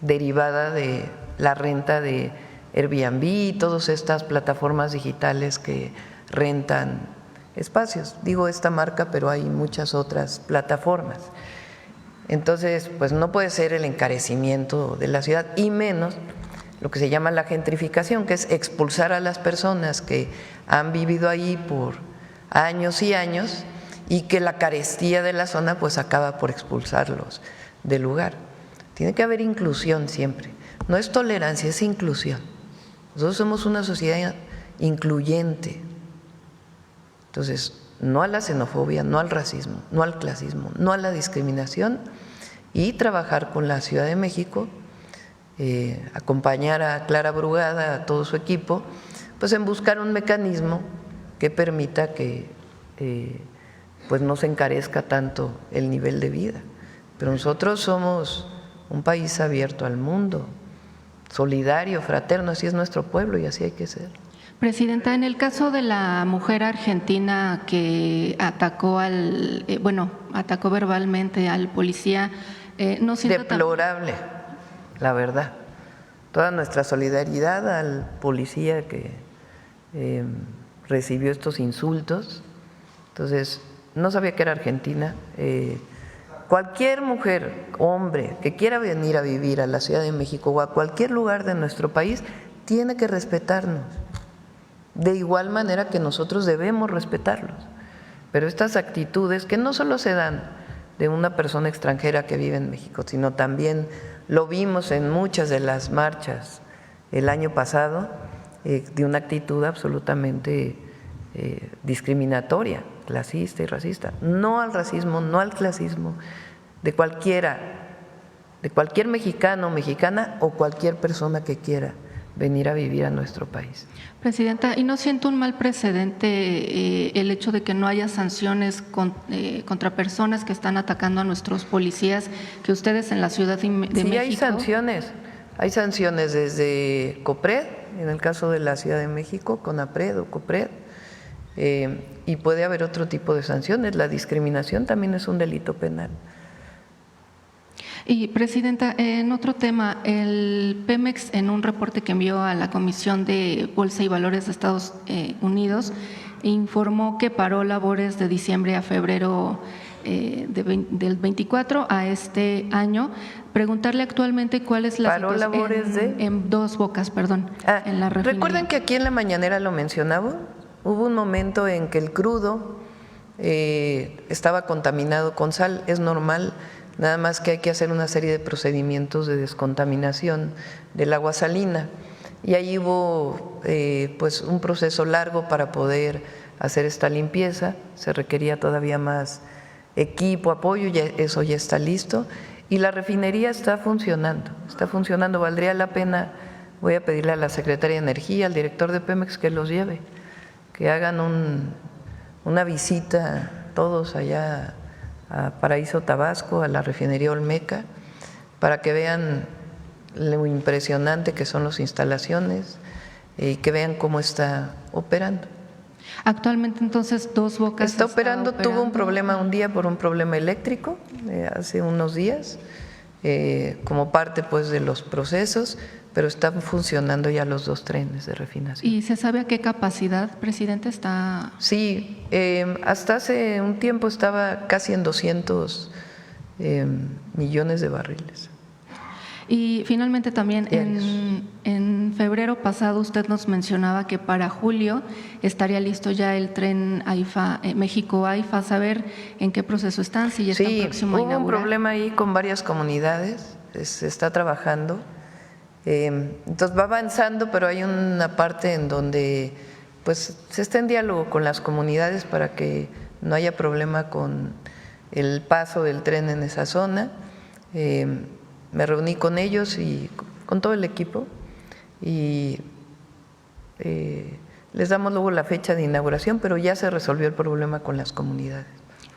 derivada de la renta de Airbnb, todas estas plataformas digitales que rentan espacios. Digo esta marca, pero hay muchas otras plataformas. Entonces, pues no puede ser el encarecimiento de la ciudad y menos lo que se llama la gentrificación, que es expulsar a las personas que han vivido ahí por años y años y que la carestía de la zona pues acaba por expulsarlos del lugar. Tiene que haber inclusión siempre. No es tolerancia, es inclusión. Nosotros somos una sociedad incluyente. Entonces, no a la xenofobia, no al racismo, no al clasismo, no a la discriminación y trabajar con la Ciudad de México, acompañar a Clara Brugada, a todo su equipo, pues en buscar un mecanismo que permita que pues no se encarezca tanto el nivel de vida. Pero nosotros somos un país abierto al mundo, solidario, fraterno, así es nuestro pueblo y así hay que ser. Presidenta, en el caso de la mujer argentina que atacó atacó verbalmente al policía, ¿no siente deplorable, la verdad. Toda nuestra solidaridad al policía que recibió estos insultos. Entonces, no sabía que era argentina. Cualquier mujer, hombre, que quiera venir a vivir a la Ciudad de México o a cualquier lugar de nuestro país, tiene que respetarnos. De igual manera que nosotros debemos respetarlos. Pero estas actitudes que no solo se dan de una persona extranjera que vive en México, sino también lo vimos en muchas de las marchas el año pasado, de una actitud absolutamente discriminatoria, clasista y racista. No al racismo, no al clasismo, de cualquier mexicano o mexicana o cualquier persona que quiera venir a vivir a nuestro país. Presidenta, ¿y no siente un mal precedente el hecho de que no haya sanciones contra personas que están atacando a nuestros policías, que ustedes en la Ciudad de México? Sí, hay sanciones desde COPRED, en el caso de la Ciudad de México, CONAPRED o COPRED, y puede haber otro tipo de sanciones. La discriminación también es un delito penal. Y, Presidenta, en otro tema, el Pemex, en un reporte que envió a la Comisión de Bolsa y Valores de Estados Unidos, informó que paró labores de diciembre a febrero del 24 a este año. Preguntarle actualmente cuál es la ¿paró labores en Dos Bocas, perdón, en la refinería? Recuerden que aquí en la mañanera lo mencionaba, hubo un momento en que el crudo estaba contaminado con sal, es normal. Nada más que hay que hacer una serie de procedimientos de descontaminación del agua salina. Y ahí hubo pues un proceso largo para poder hacer esta limpieza. Se requería todavía más equipo, apoyo, eso ya está listo. Y la refinería está funcionando, Valdría la pena, voy a pedirle a la Secretaría de Energía, al director de Pemex que los lleve, que hagan una visita todos allá a Paraíso Tabasco, a la refinería Olmeca, para que vean lo impresionante que son las instalaciones y que vean cómo está operando. Actualmente, entonces, Dos Bocas está operando. Tuvo un problema un día por un problema eléctrico hace unos días, como parte pues de los procesos, pero están funcionando ya los 2 trenes de refinación. ¿Y se sabe a qué capacidad, presidente, está? Sí, hasta hace un tiempo estaba casi en 200 millones de barriles. Y finalmente también en febrero pasado usted nos mencionaba que para julio estaría listo ya el tren AIFA, México-AIFA, saber en qué proceso están, si ya están próximo a inaugurar. Hubo un problema ahí con varias comunidades, se está trabajando. Entonces va avanzando, pero hay una parte en donde pues se está en diálogo con las comunidades para que no haya problema con el paso del tren en esa zona. Me reuní con ellos y con todo el equipo y les damos luego la fecha de inauguración, pero ya se resolvió el problema con las comunidades.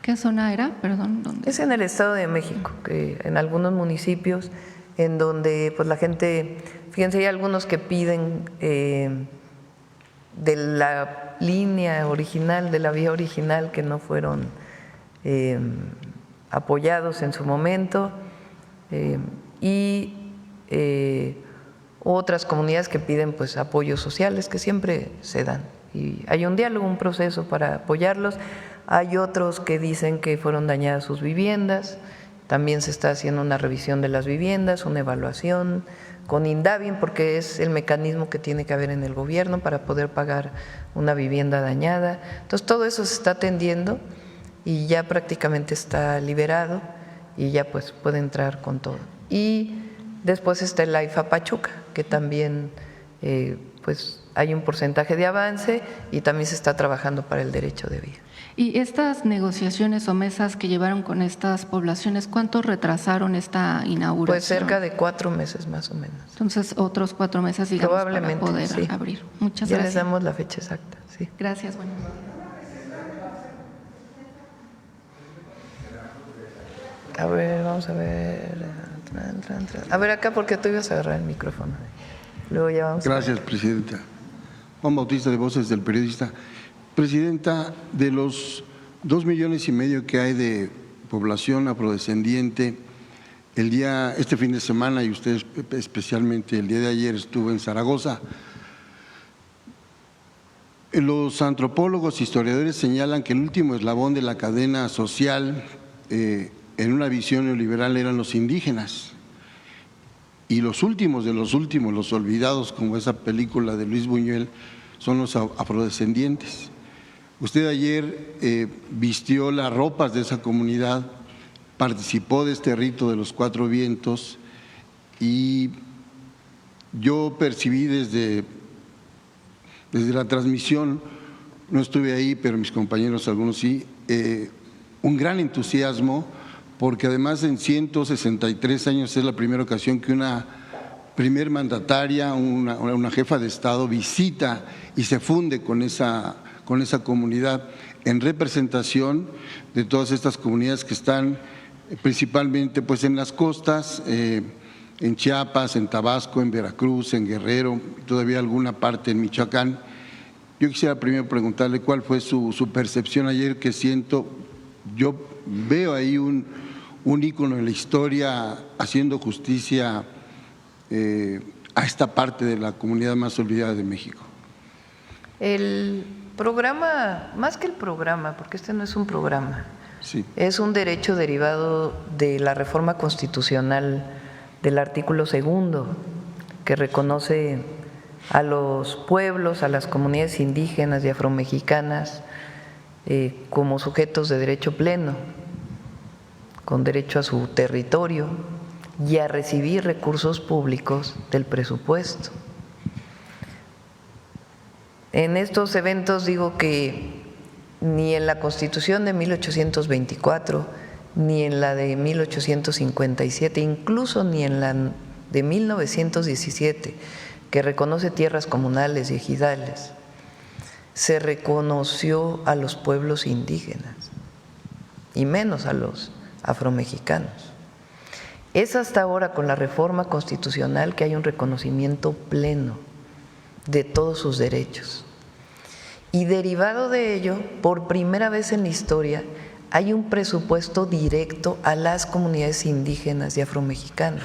¿Qué zona era? Perdón, ¿dónde? Es en el Estado de México, que en algunos municipios en donde pues la gente, fíjense, hay algunos que piden de la línea original, de la vía original, que no fueron apoyados en su momento, y otras comunidades que piden pues apoyos sociales que siempre se dan y hay un diálogo, un proceso para apoyarlos. Hay otros que dicen que fueron dañadas sus viviendas, también se está haciendo una revisión de las viviendas, una evaluación con INDAVIN, porque es el mecanismo que tiene que haber en el gobierno para poder pagar una vivienda dañada. Entonces todo eso se está atendiendo y ya prácticamente está liberado y ya pues puede entrar con todo. Y después está el AIFA Pachuca, que también pues hay un porcentaje de avance y también se está trabajando para el derecho de vía. ¿Y estas negociaciones o mesas que llevaron con estas poblaciones, cuánto retrasaron esta inauguración? Pues cerca de 4 meses más o menos. Entonces, otros 4 meses, digamos, probablemente, para poder sí. abrir. Muchas ya gracias. les damos la fecha exacta. Sí. Gracias, bueno. A ver, vamos a ver. A ver acá, porque tú ibas a agarrar el micrófono. Luego ya vamos. Gracias, Presidenta. Juan Bautista de Voces del Periodista. Presidenta, de los 2,5 millones que hay de población afrodescendiente, este fin de semana, y usted especialmente el día de ayer estuvo en Zaragoza, los antropólogos, historiadores señalan que el último eslabón de la cadena social en una visión neoliberal eran los indígenas. Y los últimos de los últimos, los olvidados, como esa película de Luis Buñuel, son los afrodescendientes. Usted ayer vistió las ropas de esa comunidad, participó de este rito de los 4 vientos y yo percibí desde la transmisión, no estuve ahí, pero mis compañeros algunos sí, un gran entusiasmo, porque además en 163 años es la primera ocasión que una primer mandataria, una jefa de Estado visita y se funde con esa comunidad en representación de todas estas comunidades que están principalmente pues en las costas, en Chiapas, en Tabasco, en Veracruz, en Guerrero, todavía alguna parte en Michoacán. Yo quisiera primero preguntarle cuál fue su percepción ayer, que yo veo ahí un ícono en la historia haciendo justicia a esta parte de la comunidad más olvidada de México. El programa, más que el programa, porque este no es un programa, sí, es un derecho derivado de la reforma constitucional del artículo 2, que reconoce a los pueblos, a las comunidades indígenas y afromexicanas como sujetos de derecho pleno, con derecho a su territorio y a recibir recursos públicos del presupuesto. En estos eventos digo que ni en la Constitución de 1824, ni en la de 1857, incluso ni en la de 1917, que reconoce tierras comunales y ejidales, se reconoció a los pueblos indígenas, y menos a los afromexicanos. Es hasta ahora con la reforma constitucional que hay un reconocimiento pleno de todos sus derechos. Y derivado de ello, por primera vez en la historia, hay un presupuesto directo a las comunidades indígenas y afromexicanas.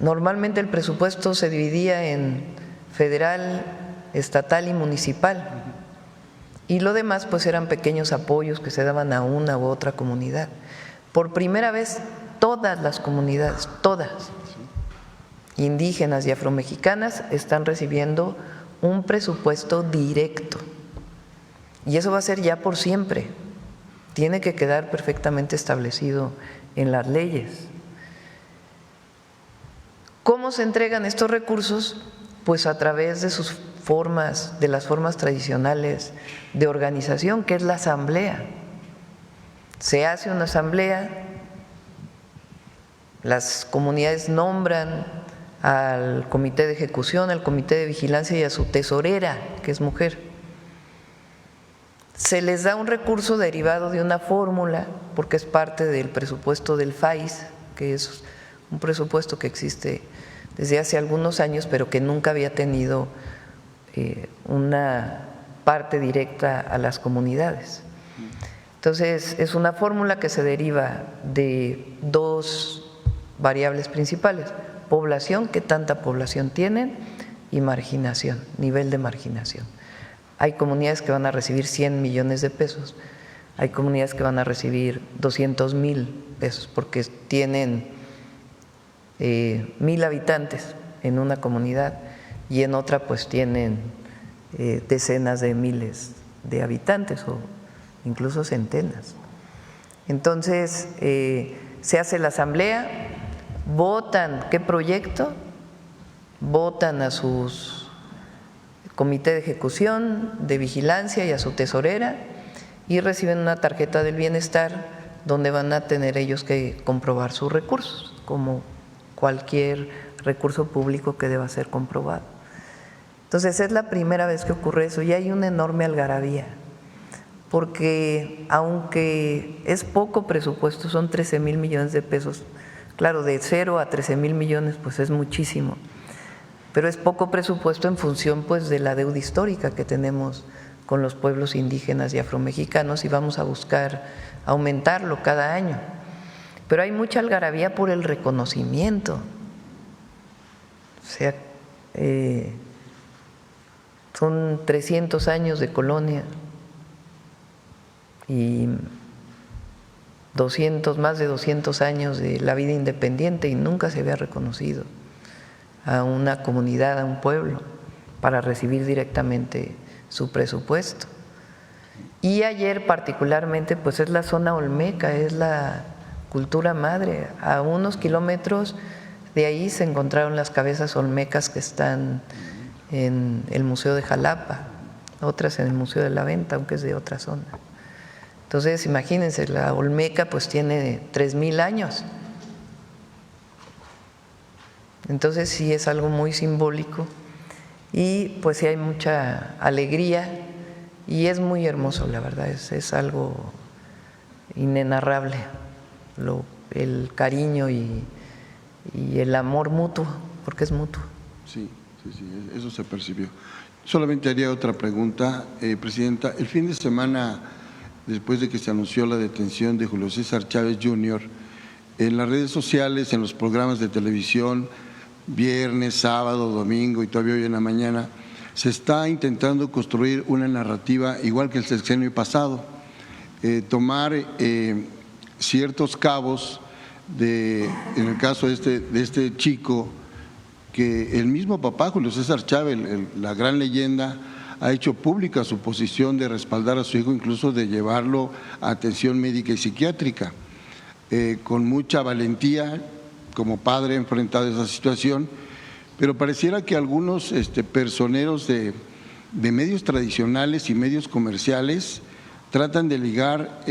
Normalmente el presupuesto se dividía en federal, estatal y municipal, y lo demás pues eran pequeños apoyos que se daban a una u otra comunidad. Por primera vez todas las comunidades, todas, indígenas y afromexicanas, están recibiendo un presupuesto directo, y eso va a ser ya por siempre, tiene que quedar perfectamente establecido en las leyes. ¿Cómo se entregan estos recursos? Pues a través de sus formas, de las formas tradicionales de organización, que es la asamblea. Se hace una asamblea, las comunidades nombran al comité de ejecución, al comité de vigilancia y a su tesorera, que es mujer. Se les da un recurso derivado de una fórmula, porque es parte del presupuesto del FAIS, que es un presupuesto que existe desde hace algunos años, pero que nunca había tenido una parte directa a las comunidades. Entonces, es una fórmula que se deriva de 2 variables principales. población, qué tanta población tienen, y marginación, nivel de marginación. Hay comunidades que van a recibir 100 millones de pesos, hay comunidades que van a recibir 200,000 pesos porque tienen 1,000 habitantes en una comunidad y en otra pues tienen decenas de miles de habitantes o incluso centenas. Entonces se hace la asamblea, votan qué proyecto, votan a sus comité de ejecución, de vigilancia y a su tesorera y reciben una tarjeta del bienestar donde van a tener ellos que comprobar sus recursos, como cualquier recurso público que deba ser comprobado. Entonces es la primera vez que ocurre eso y hay una enorme algarabía, porque aunque es poco presupuesto, son 13,000 millones de pesos, claro, de 0 a 13,000 millones pues es muchísimo, pero es poco presupuesto en función pues de la deuda histórica que tenemos con los pueblos indígenas y afromexicanos y vamos a buscar aumentarlo cada año. Pero hay mucha algarabía por el reconocimiento, o sea, son 300 años de colonia y más de 200 años de la vida independiente y nunca se había reconocido a una comunidad, a un pueblo, para recibir directamente su presupuesto. Y ayer particularmente pues es la zona olmeca, es la cultura madre. A unos kilómetros de ahí se encontraron las cabezas olmecas que están en el Museo de Jalapa, otras en el Museo de la Venta, aunque es de otra zona. Entonces imagínense, la olmeca pues tiene 3,000 años. Entonces sí es algo muy simbólico y pues sí hay mucha alegría y es muy hermoso, la verdad, es algo inenarrable, el cariño y el amor mutuo, porque es mutuo. Sí, eso se percibió. Solamente haría otra pregunta, Presidenta. El fin de semana, después de que se anunció la detención de Julio César Chávez Jr., en las redes sociales, en los programas de televisión, viernes, sábado, domingo y todavía hoy en la mañana, se está intentando construir una narrativa igual que el sexenio pasado, tomar ciertos cabos en el caso de este chico, que el mismo papá, Julio César Chávez, la gran leyenda, ha hecho pública su posición de respaldar a su hijo, incluso de llevarlo a atención médica y psiquiátrica, con mucha valentía. Como padre enfrentado a esa situación, pero pareciera que algunos personeros de medios tradicionales y medios comerciales tratan de ligar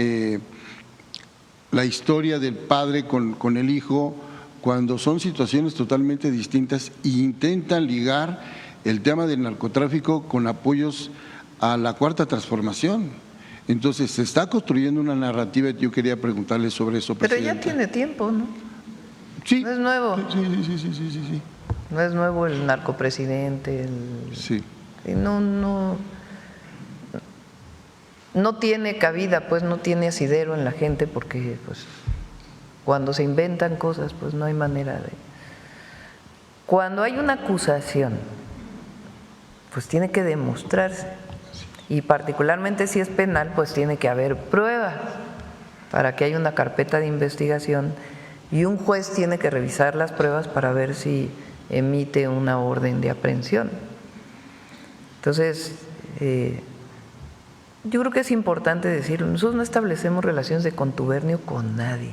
la historia del padre con el hijo cuando son situaciones totalmente distintas e intentan ligar el tema del narcotráfico con apoyos a la Cuarta Transformación. Entonces se está construyendo una narrativa y yo quería preguntarle sobre eso, Presidenta. Pero ya tiene tiempo, ¿no? Sí. No es nuevo. Sí. No es nuevo el narcopresidente. Sí. No tiene cabida, pues no tiene asidero en la gente porque pues cuando se inventan cosas pues no hay manera de… Cuando hay una acusación pues tiene que demostrarse y particularmente si es penal pues tiene que haber pruebas para que haya una carpeta de investigación. Y un juez tiene que revisar las pruebas para ver si emite una orden de aprehensión. Entonces, yo creo que es importante decirlo, nosotros no establecemos relaciones de contubernio con nadie.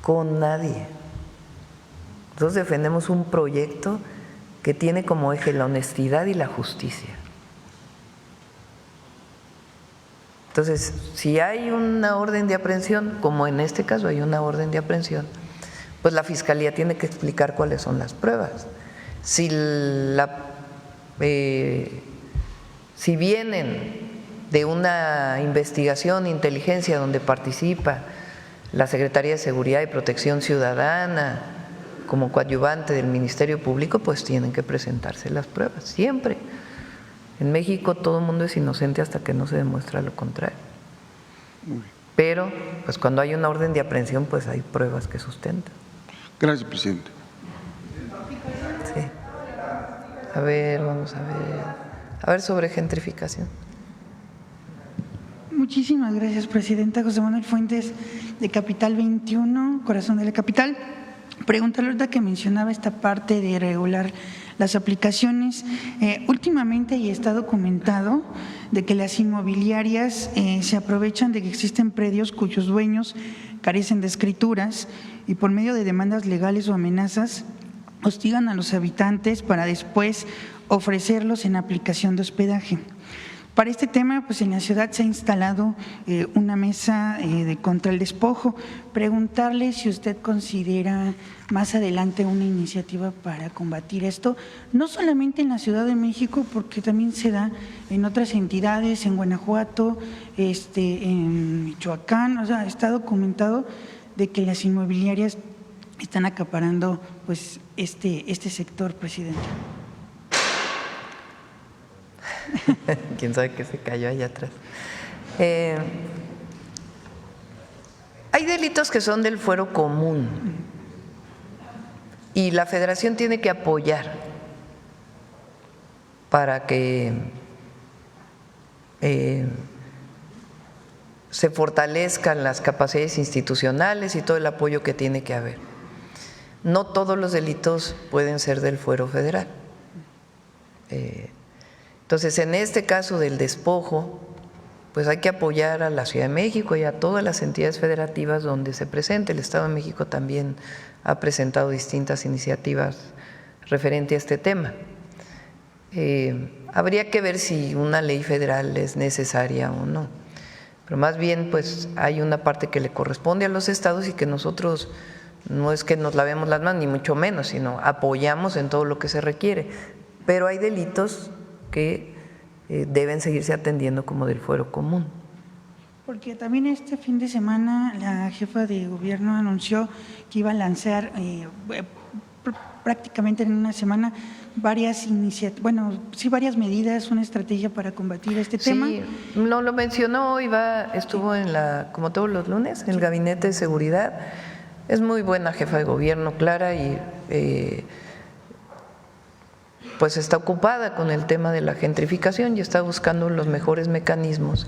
Con nadie. Nosotros defendemos un proyecto que tiene como eje la honestidad y la justicia. Entonces, si hay una orden de aprehensión, como en este caso hay una orden de aprehensión, pues la Fiscalía tiene que explicar cuáles son las pruebas. Si vienen de una investigación, inteligencia donde participa la Secretaría de Seguridad y Protección Ciudadana como coadyuvante del Ministerio Público, pues tienen que presentarse las pruebas, siempre. En México todo el mundo es inocente hasta que no se demuestra lo contrario. Pero pues cuando hay una orden de aprehensión pues hay pruebas que sustentan. Gracias, presidente. Sí. A ver, vamos a ver. A ver sobre gentrificación. Muchísimas gracias, presidenta. José Manuel Fuentes, de Capital 21, Corazón de la Capital. Preguntarle ahorita que mencionaba esta parte de regular las aplicaciones. Últimamente, y está documentado, de que las inmobiliarias se aprovechan de que existen predios cuyos dueños carecen de escrituras y por medio de demandas legales o amenazas hostigan a los habitantes para después ofrecerlos en aplicación de hospedaje. Para este tema, pues en la ciudad se ha instalado una mesa contra el despojo. Preguntarle si usted considera más adelante una iniciativa para combatir esto, no solamente en la Ciudad de México, porque también se da en otras entidades, en Guanajuato, en Michoacán. O sea, está documentado de que las inmobiliarias están acaparando pues este sector, presidente. Quién sabe qué se cayó allá atrás. Hay delitos que son del fuero común y la Federación tiene que apoyar para que se fortalezcan las capacidades institucionales y todo el apoyo que tiene que haber. No todos los delitos pueden ser del fuero federal. Entonces, en este caso del despojo, pues hay que apoyar a la Ciudad de México y a todas las entidades federativas donde se presente. El Estado de México también ha presentado distintas iniciativas referente a este tema. Habría que ver si una ley federal es necesaria o no, pero más bien pues hay una parte que le corresponde a los estados y que nosotros no es que nos lavemos las manos, ni mucho menos, sino apoyamos en todo lo que se requiere, pero hay delitos que deben seguirse atendiendo como del fuero común. Porque también este fin de semana la jefa de gobierno anunció que iba a lanzar prácticamente en una semana varias varias medidas, una estrategia para combatir este tema. Sí, no lo mencionó, estuvo como todos los lunes, en el Gabinete de Seguridad. Es muy buena jefa de gobierno, Clara, y pues está ocupada con el tema de la gentrificación y está buscando los mejores mecanismos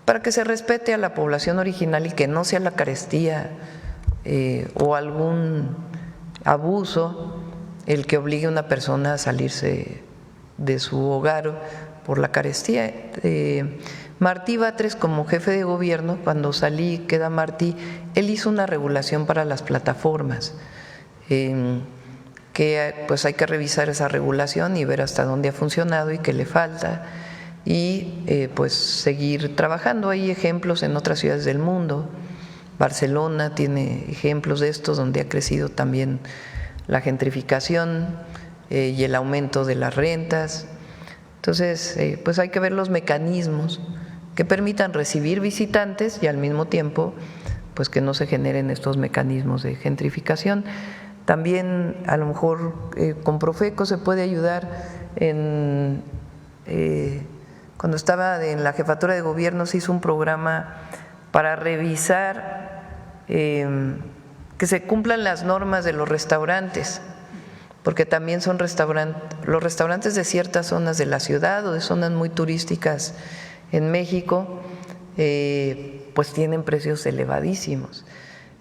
para que se respete a la población original y que no sea la carestía o algún abuso el que obligue a una persona a salirse de su hogar por la carestía. Martí Batres, como jefe de gobierno, cuando queda Martí, él hizo una regulación para las plataformas, que pues hay que revisar esa regulación y ver hasta dónde ha funcionado y qué le falta y pues seguir trabajando. Hay ejemplos en otras ciudades del mundo. Barcelona tiene ejemplos de estos donde ha crecido también la gentrificación y el aumento de las rentas. Entonces, pues hay que ver los mecanismos que permitan recibir visitantes y al mismo tiempo pues que no se generen estos mecanismos de gentrificación. También a lo mejor con Profeco se puede ayudar cuando estaba en la jefatura de gobierno se hizo un programa para revisar que se cumplan las normas de los restaurantes, porque también son los restaurantes de ciertas zonas de la ciudad o de zonas muy turísticas en México, pues tienen precios elevadísimos.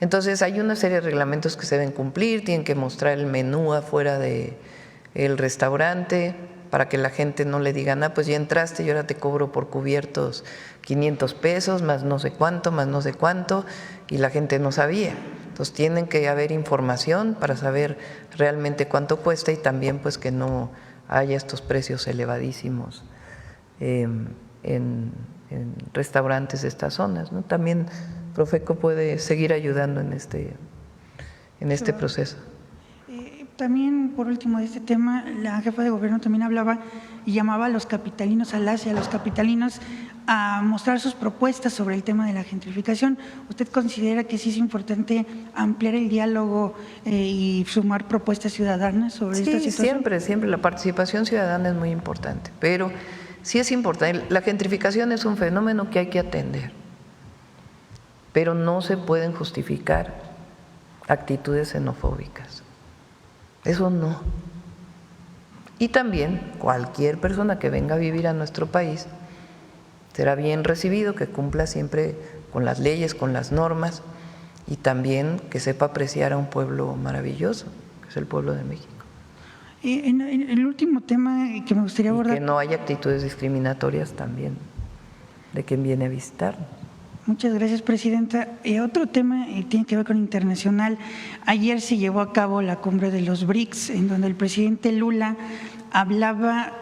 Entonces hay una serie de reglamentos que se deben cumplir, tienen que mostrar el menú afuera del restaurante para que la gente no le diga, pues ya entraste y ahora te cobro por cubiertos 500 pesos, más no sé cuánto, y la gente no sabía. Entonces tienen que haber información para saber realmente cuánto cuesta y también pues que no haya estos precios elevadísimos en restaurantes de estas zonas, ¿no? También Profeco puede seguir ayudando en este proceso. También, por último, de este tema, la jefa de gobierno también hablaba y llamaba a los capitalinos, a los capitalinos a mostrar sus propuestas sobre el tema de la gentrificación. ¿Usted considera que sí es importante ampliar el diálogo y sumar propuestas ciudadanas sobre esta situación? Siempre la participación ciudadana es muy importante, pero sí es importante. La gentrificación es un fenómeno que hay que atender, pero no se pueden justificar actitudes xenofóbicas. Eso no. Y también cualquier persona que venga a vivir a nuestro país será bien recibido, que cumpla siempre con las leyes, con las normas, y también que sepa apreciar a un pueblo maravilloso, que es el pueblo de México. En el último tema que me gustaría abordar… Y que no haya actitudes discriminatorias también de quien viene a visitar. Muchas gracias, Presidenta. Otro tema tiene que ver con internacional. Ayer se llevó a cabo la cumbre de los BRICS, en donde el presidente Lula hablaba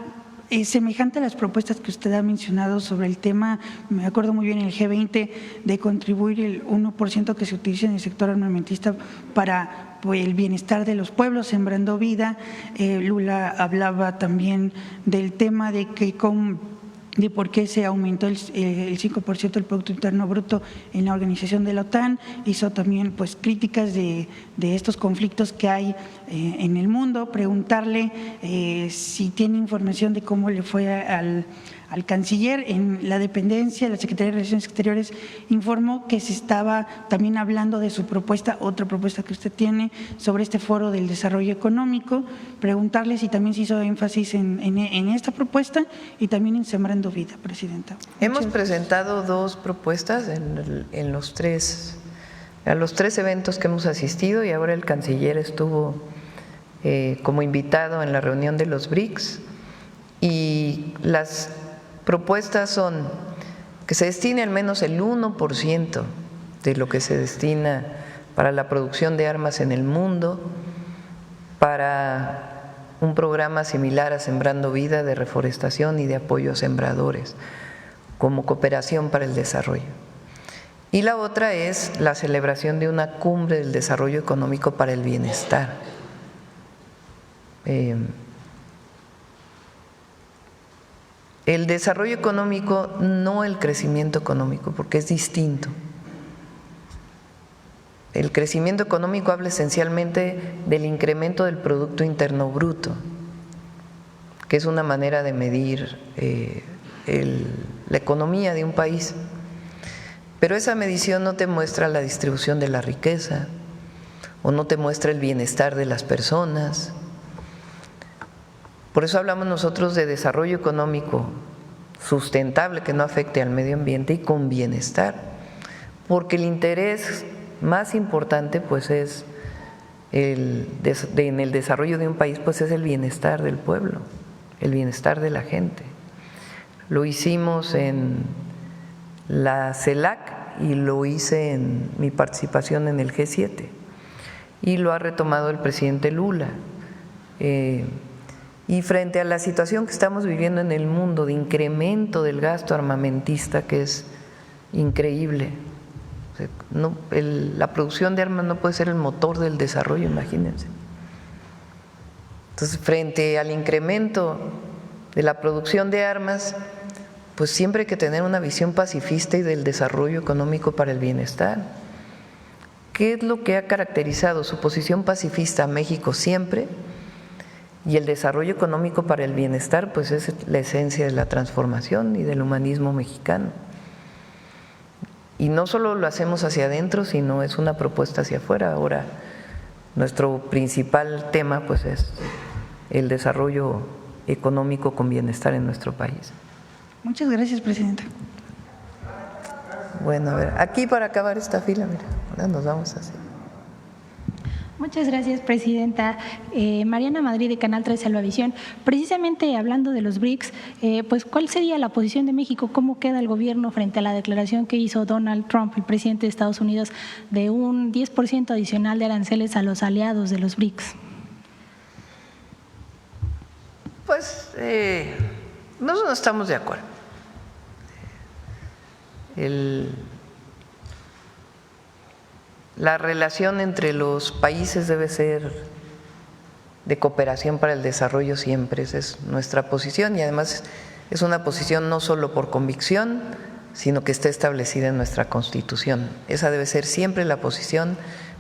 semejante a las propuestas que usted ha mencionado sobre el tema, me acuerdo muy bien, el G20, de contribuir el 1% que se utiliza en el sector armamentista para el bienestar de los pueblos, sembrando vida. Lula hablaba también del tema de que de por qué se aumentó el 5% del Producto Interno Bruto en la organización de la OTAN. Hizo también pues críticas de estos conflictos que hay en el mundo. Preguntarle si tiene información de cómo le fue al canciller en la dependencia. La Secretaría de Relaciones Exteriores informó que se estaba también hablando de su propuesta, otra propuesta que usted tiene sobre este foro del desarrollo económico. Preguntarle si también se hizo énfasis en esta propuesta y también en Sembrando Vida, Presidenta. Hemos presentado dos propuestas a los tres eventos que hemos asistido, y ahora el canciller estuvo como invitado en la reunión de los BRICS, y las propuestas son que se destine al menos el 1% de lo que se destina para la producción de armas en el mundo, para un programa similar a Sembrando Vida de reforestación y de apoyo a sembradores, como cooperación para el desarrollo. Y la otra es la celebración de una cumbre del desarrollo económico para el bienestar. El desarrollo económico, no el crecimiento económico, porque es distinto. El crecimiento económico habla esencialmente del incremento del Producto Interno Bruto, que es una manera de medir la economía de un país. Pero esa medición no te muestra la distribución de la riqueza, o no te muestra el bienestar de las personas. Por eso hablamos nosotros de desarrollo económico sustentable, que no afecte al medio ambiente, y con bienestar, porque el interés más importante pues es en el desarrollo de un país pues es el bienestar del pueblo, el bienestar de la gente. Lo hicimos en la CELAC y lo hice en mi participación en el G7, y lo ha retomado el presidente Lula. Y frente a la situación que estamos viviendo en el mundo de incremento del gasto armamentista, que es increíble, o sea, la producción de armas no puede ser el motor del desarrollo, imagínense. Entonces, frente al incremento de la producción de armas, pues siempre hay que tener una visión pacifista y del desarrollo económico para el bienestar. ¿Qué es lo que ha caracterizado su posición pacifista a México siempre? Y el desarrollo económico para el bienestar, pues es la esencia de la transformación y del humanismo mexicano. Y no solo lo hacemos hacia adentro, sino es una propuesta hacia afuera. Ahora, nuestro principal tema pues es el desarrollo económico con bienestar en nuestro país. Muchas gracias, Presidenta. Bueno, a ver, aquí para acabar esta fila, mira, ahora nos vamos así. Muchas gracias, Presidenta. Mariana Madrid, de Canal 3 Salvavisión. Precisamente hablando de los BRICS, pues ¿cuál sería la posición de México? ¿Cómo queda el gobierno frente a la declaración que hizo Donald Trump, el presidente de Estados Unidos, de un 10% adicional de aranceles a los aliados de los BRICS? Pues nosotros no estamos de acuerdo. La relación entre los países debe ser de cooperación para el desarrollo siempre, esa es nuestra posición, y además es una posición no solo por convicción, sino que está establecida en nuestra Constitución. Esa debe ser siempre la posición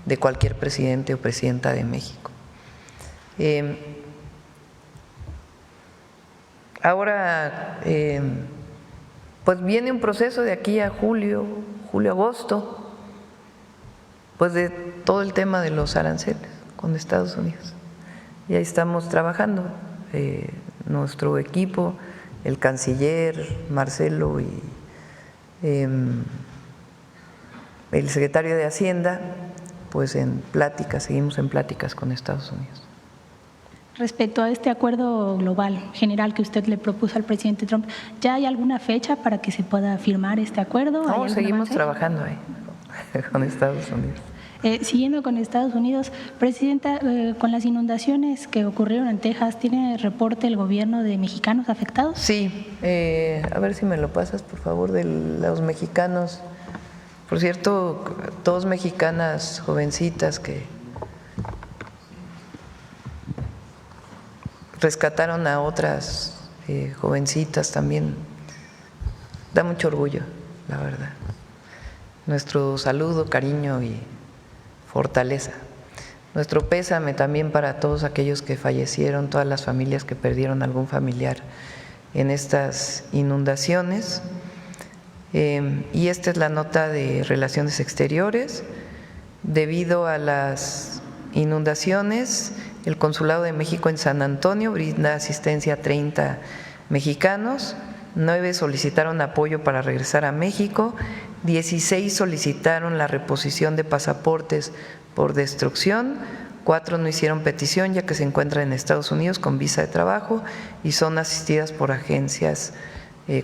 de cualquier presidente o presidenta de México. Ahora, pues viene un proceso de aquí a julio, agosto, pues de todo el tema de los aranceles con Estados Unidos. Y ahí estamos trabajando, nuestro equipo, el canciller Marcelo y el secretario de Hacienda, pues en pláticas, seguimos en pláticas con Estados Unidos. Respecto a este acuerdo global general que usted le propuso al presidente Trump, ¿ya hay alguna fecha para que se pueda firmar este acuerdo? No, seguimos trabajando ahí con Estados Unidos. Siguiendo con Estados Unidos, Presidenta, con las inundaciones que ocurrieron en Texas, ¿tiene reporte el gobierno de mexicanos afectados? Sí, a ver si me lo pasas, por favor, de los mexicanos. Por cierto, 2 mexicanas jovencitas que rescataron a otras jovencitas también. Da mucho orgullo, la verdad. Nuestro saludo, cariño y fortaleza. Nuestro pésame también para todos aquellos que fallecieron, todas las familias que perdieron algún familiar en estas inundaciones. Y esta es la nota de Relaciones Exteriores. Debido a las inundaciones, el Consulado de México en San Antonio brinda asistencia a 30 mexicanos, 9 solicitaron apoyo para regresar a México, 16 solicitaron la reposición de pasaportes por destrucción, 4 no hicieron petición ya que se encuentran en Estados Unidos con visa de trabajo y son asistidas por agencias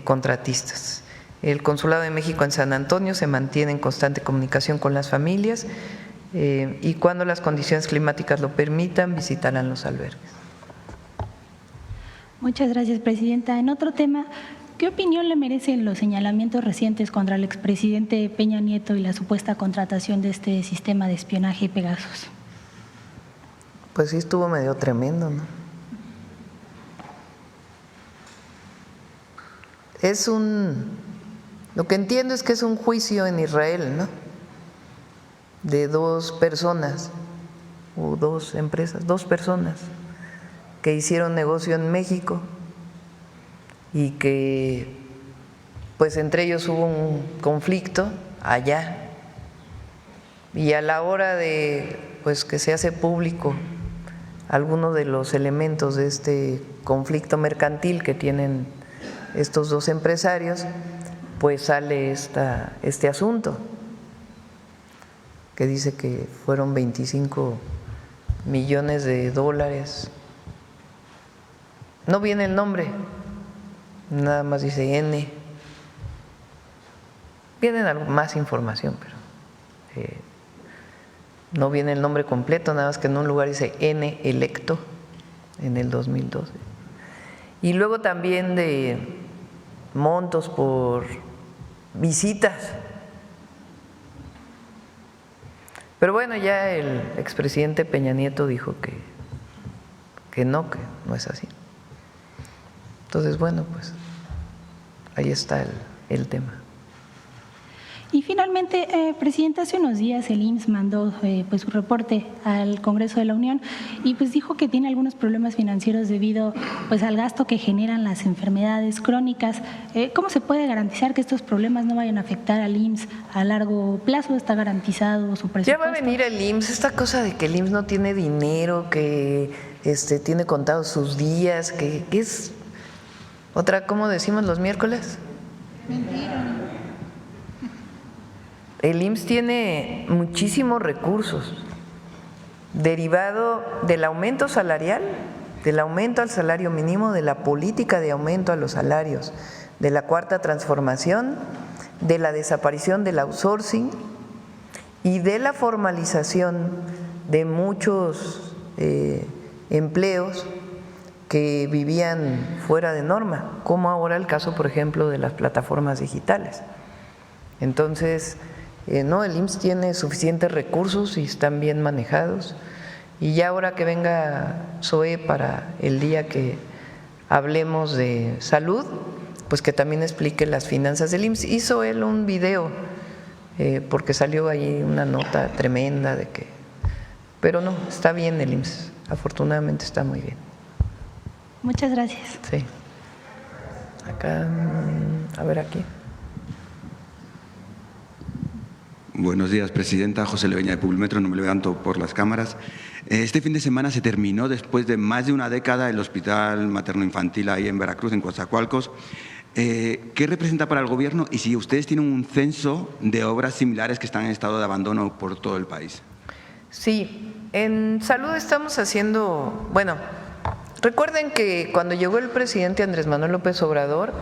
contratistas. El Consulado de México en San Antonio se mantiene en constante comunicación con las familias y cuando las condiciones climáticas lo permitan, visitarán los albergues. Muchas gracias, Presidenta. En otro tema, ¿qué opinión le merecen los señalamientos recientes contra el expresidente Peña Nieto y la supuesta contratación de este sistema de espionaje Pegasus? Pues sí estuvo medio tremendo, ¿no? Lo que entiendo es que es un juicio en Israel, ¿no? De 2 personas o 2 empresas, 2 personas que hicieron negocio en México y que pues entre ellos hubo un conflicto allá y a la hora de pues que se hace público algunos de los elementos de este conflicto mercantil que tienen estos 2 empresarios, pues sale este asunto que dice que fueron 25 millones de dólares. No viene el nombre, nada más dice N. Viene más información, pero no viene el nombre completo, nada más que en un lugar dice N electo en el 2012. Y luego también de montos por visitas. Pero bueno, ya el expresidente Peña Nieto dijo que no es así. Entonces, bueno, pues ahí está el tema. Y finalmente, Presidenta, hace unos días el IMSS mandó pues su reporte al Congreso de la Unión y pues dijo que tiene algunos problemas financieros debido pues al gasto que generan las enfermedades crónicas. ¿Cómo se puede garantizar que estos problemas no vayan a afectar al IMSS a largo plazo? ¿Está garantizado su presupuesto? Ya va a venir el IMSS, esta cosa de que el IMSS no tiene dinero, que tiene contados sus días, que es otra, ¿cómo decimos los miércoles? Mentira. El IMSS tiene muchísimos recursos derivado del aumento salarial, del aumento al salario mínimo, de la política de aumento a los salarios, de la Cuarta Transformación, de la desaparición del outsourcing y de la formalización de muchos empleos que vivían fuera de norma, como ahora el caso, por ejemplo, de las plataformas digitales. Entonces, no, el IMSS tiene suficientes recursos y están bien manejados. Y ya ahora que venga Zoe para el día que hablemos de salud, pues que también explique las finanzas del IMSS. Hizo él un video, porque salió ahí una nota tremenda de que… Pero no, está bien el IMSS, afortunadamente está muy bien. Muchas gracias. Sí. Acá, a ver aquí. Buenos días, Presidenta. José Leveña de Publimetro, no me levanto por las cámaras. Este fin de semana se terminó, después de más de una década, el Hospital Materno-Infantil ahí en Veracruz, en Coatzacoalcos. ¿Qué representa para el Gobierno y si ustedes tienen un censo de obras similares que están en estado de abandono por todo el país? Sí, en salud estamos haciendo, bueno, recuerden que cuando llegó el presidente Andrés Manuel López Obrador,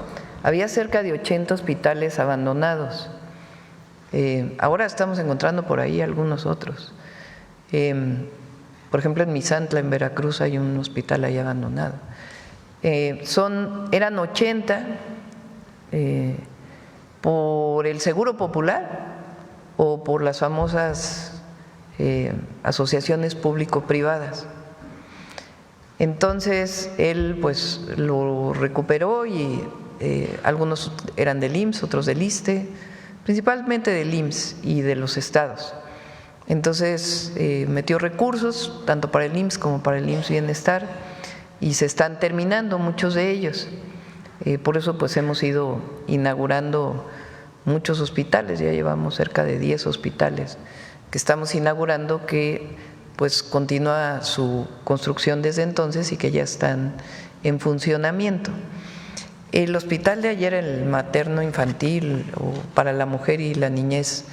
había cerca de 80 hospitales abandonados. Ahora estamos encontrando por ahí algunos otros. Por ejemplo, en Misantla, en Veracruz, hay un hospital ahí abandonado. Eran 80 por el Seguro Popular o por las famosas asociaciones público-privadas. Entonces, él pues lo recuperó y algunos eran del IMSS, otros del ISSSTE, principalmente del IMSS y de los estados. Entonces, metió recursos tanto para el IMSS como para el IMSS Bienestar y se están terminando muchos de ellos. Por eso pues hemos ido inaugurando muchos hospitales, ya llevamos cerca de 10 hospitales que estamos inaugurando, que pues continúa su construcción desde entonces y que ya están en funcionamiento. El hospital de ayer, el materno infantil o para la mujer y la niñez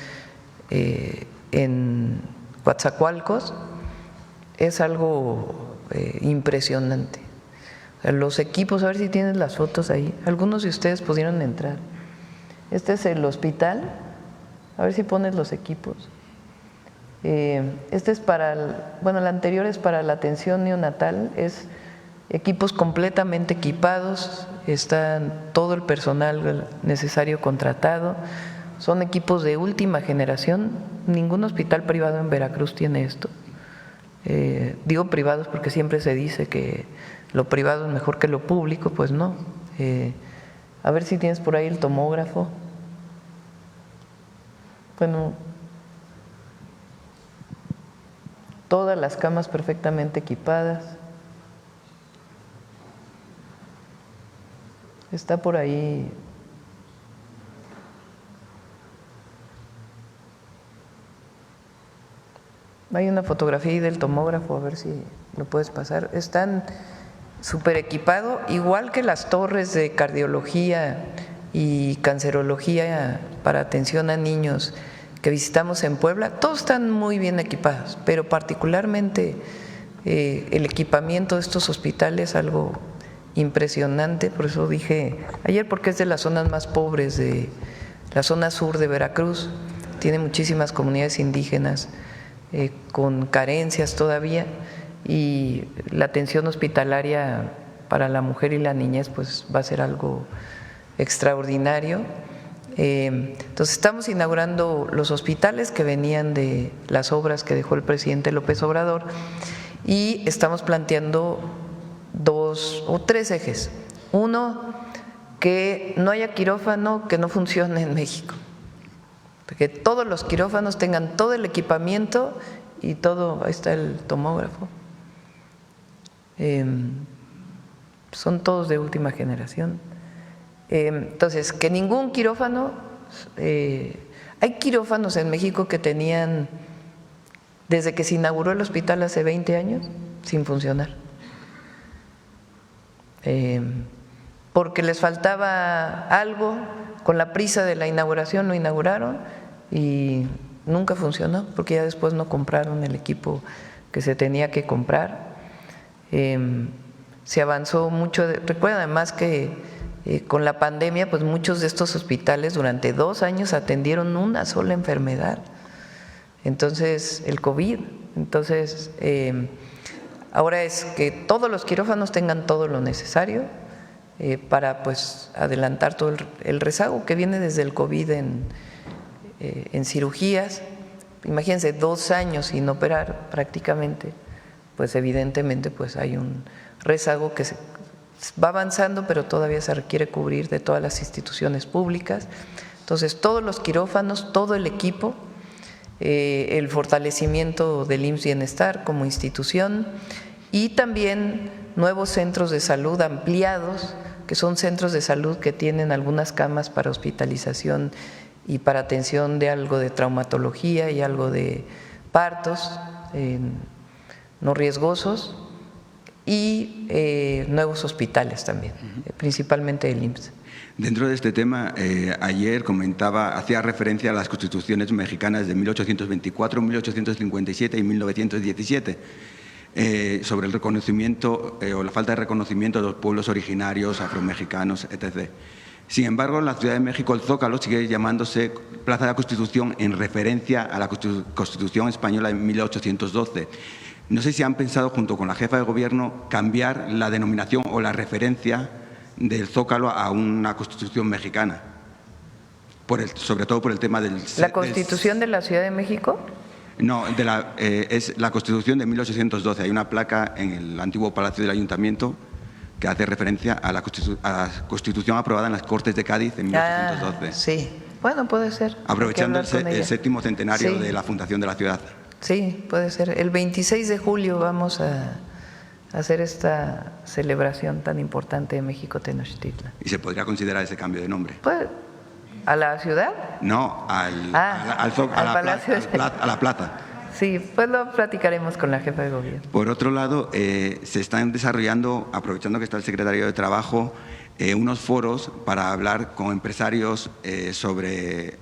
en Coatzacoalcos, es algo impresionante. Los equipos, a ver si tienes las fotos ahí, algunos de ustedes pudieron entrar. Este es el hospital, a ver si pones los equipos. Este es para, bueno, el anterior es para la atención neonatal, es equipos completamente equipados, está todo el personal necesario contratado, son equipos de última generación, ningún hospital privado en Veracruz tiene esto. Digo privados porque siempre se dice que lo privado es mejor que lo público, pues no. A ver si tienes por ahí el tomógrafo. Bueno, todas las camas perfectamente equipadas. Está por ahí. Hay una fotografía ahí del tomógrafo, a ver si lo puedes pasar. Están súper equipados, igual que las torres de cardiología y cancerología para atención a niños que visitamos en Puebla. Todos están muy bien equipados, pero particularmente el equipamiento de estos hospitales es algo impresionante. Por eso dije ayer, porque es de las zonas más pobres de la zona sur de Veracruz, tiene muchísimas comunidades indígenas con carencias todavía, y la atención hospitalaria para la mujer y la niñez pues va a ser algo extraordinario. Entonces estamos inaugurando los hospitales que venían de las obras que dejó el presidente López Obrador y estamos planteando 2 o 3 ejes. Uno, que no haya quirófano que no funcione en México, que todos los quirófanos tengan todo el equipamiento y todo, ahí está el tomógrafo, son todos de última generación. Entonces, que ningún quirófano, hay quirófanos en México que tenían, desde que se inauguró el hospital hace 20 años, sin funcionar, porque les faltaba algo, con la prisa de la inauguración lo inauguraron y nunca funcionó, porque ya después no compraron el equipo que se tenía que comprar. Se avanzó mucho, recuerden además que con la pandemia pues muchos de estos hospitales durante 2 años atendieron una sola enfermedad, entonces el COVID. Entonces ahora es que todos los quirófanos tengan todo lo necesario para pues adelantar todo el rezago que viene desde el COVID en cirugías. Imagínense 2 años sin operar prácticamente, pues evidentemente pues hay un rezago que se va avanzando, pero todavía se requiere cubrir de todas las instituciones públicas. Entonces todos los quirófanos, todo el equipo, el fortalecimiento del IMSS Bienestar como institución y también nuevos centros de salud ampliados, que son centros de salud que tienen algunas camas para hospitalización y para atención de algo de traumatología y algo de partos no riesgosos, y nuevos hospitales también, principalmente el IMSS. Dentro de este tema, ayer hacía referencia a las constituciones mexicanas de 1824, 1857 y 1917, sobre el reconocimiento o la falta de reconocimiento de los pueblos originarios, afromexicanos, etc. Sin embargo, en la Ciudad de México el Zócalo sigue llamándose Plaza de la Constitución en referencia a la Constitución española de 1812. No sé si han pensado, junto con la jefa de gobierno, cambiar la denominación o la referencia del Zócalo a una Constitución mexicana, sobre todo por el tema del… ¿La Constitución de la Ciudad de México? No, es la Constitución de 1812. Hay una placa en el antiguo Palacio del Ayuntamiento que hace referencia a la Constitución aprobada en las Cortes de Cádiz en 1812. Sí, bueno, puede ser. Aprovechando el 7º centenario de la fundación de la ciudad. Sí, puede ser. El 26 de julio vamos a hacer esta celebración tan importante de México Tenochtitlan. ¿Y se podría considerar ese cambio de nombre? Pues, ¿a la ciudad? No, a la Plaza. Sí, pues lo platicaremos con la jefa de gobierno. Por otro lado, se están desarrollando, aprovechando que está el secretario de Trabajo, unos foros para hablar con empresarios sobre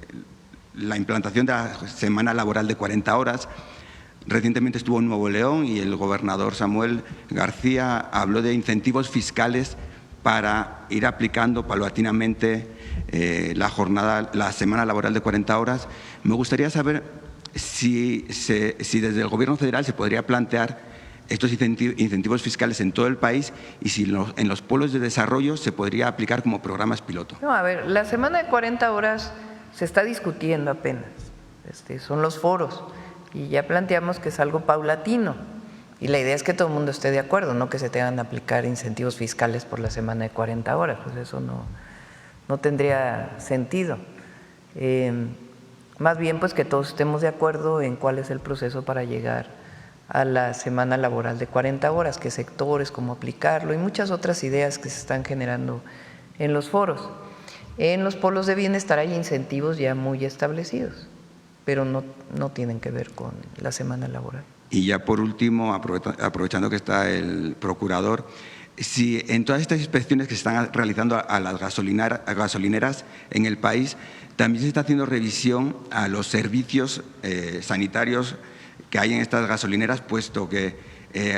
la implantación de la semana laboral de 40 horas. Recientemente estuvo en Nuevo León y el gobernador Samuel García habló de incentivos fiscales para ir aplicando paulatinamente la semana laboral de 40 horas. Me gustaría saber si desde el Gobierno federal se podría plantear estos incentivos fiscales en todo el país y si en los polos de desarrollo se podría aplicar como programas piloto. No, a ver, la semana de 40 horas se está discutiendo apenas, son los foros. Y ya planteamos que es algo paulatino y la idea es que todo el mundo esté de acuerdo, no que se tengan que aplicar incentivos fiscales por la semana de 40 horas, pues eso no tendría sentido. Más bien pues que todos estemos de acuerdo en cuál es el proceso para llegar a la semana laboral de 40 horas, qué sectores, cómo aplicarlo y muchas otras ideas que se están generando en los foros. En los polos de bienestar hay incentivos ya muy establecidos, pero no tienen que ver con la semana laboral. Y ya por último, aprovechando que está el procurador, si en todas estas inspecciones que se están realizando a las gasolineras en el país, también se está haciendo revisión a los servicios sanitarios que hay en estas gasolineras, puesto que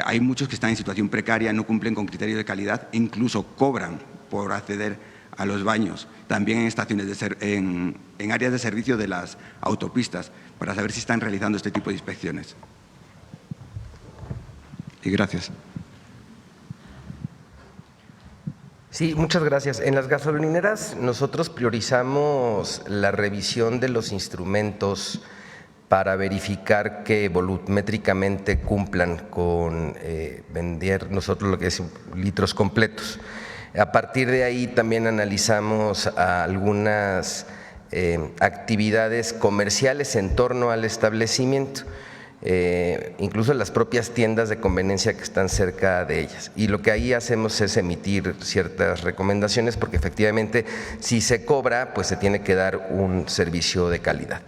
hay muchos que están en situación precaria, no cumplen con criterios de calidad, incluso cobran por acceder a los baños, también en estaciones en áreas de servicio de las autopistas, para saber si están realizando este tipo de inspecciones. Y gracias. Sí, muchas gracias. En las gasolineras nosotros priorizamos la revisión de los instrumentos para verificar que volumétricamente cumplan con vender nosotros lo que es litros completos. A partir de ahí también analizamos algunas actividades comerciales en torno al establecimiento, incluso las propias tiendas de conveniencia que están cerca de ellas. Y lo que ahí hacemos es emitir ciertas recomendaciones porque efectivamente si se cobra, pues se tiene que dar un servicio de calidad.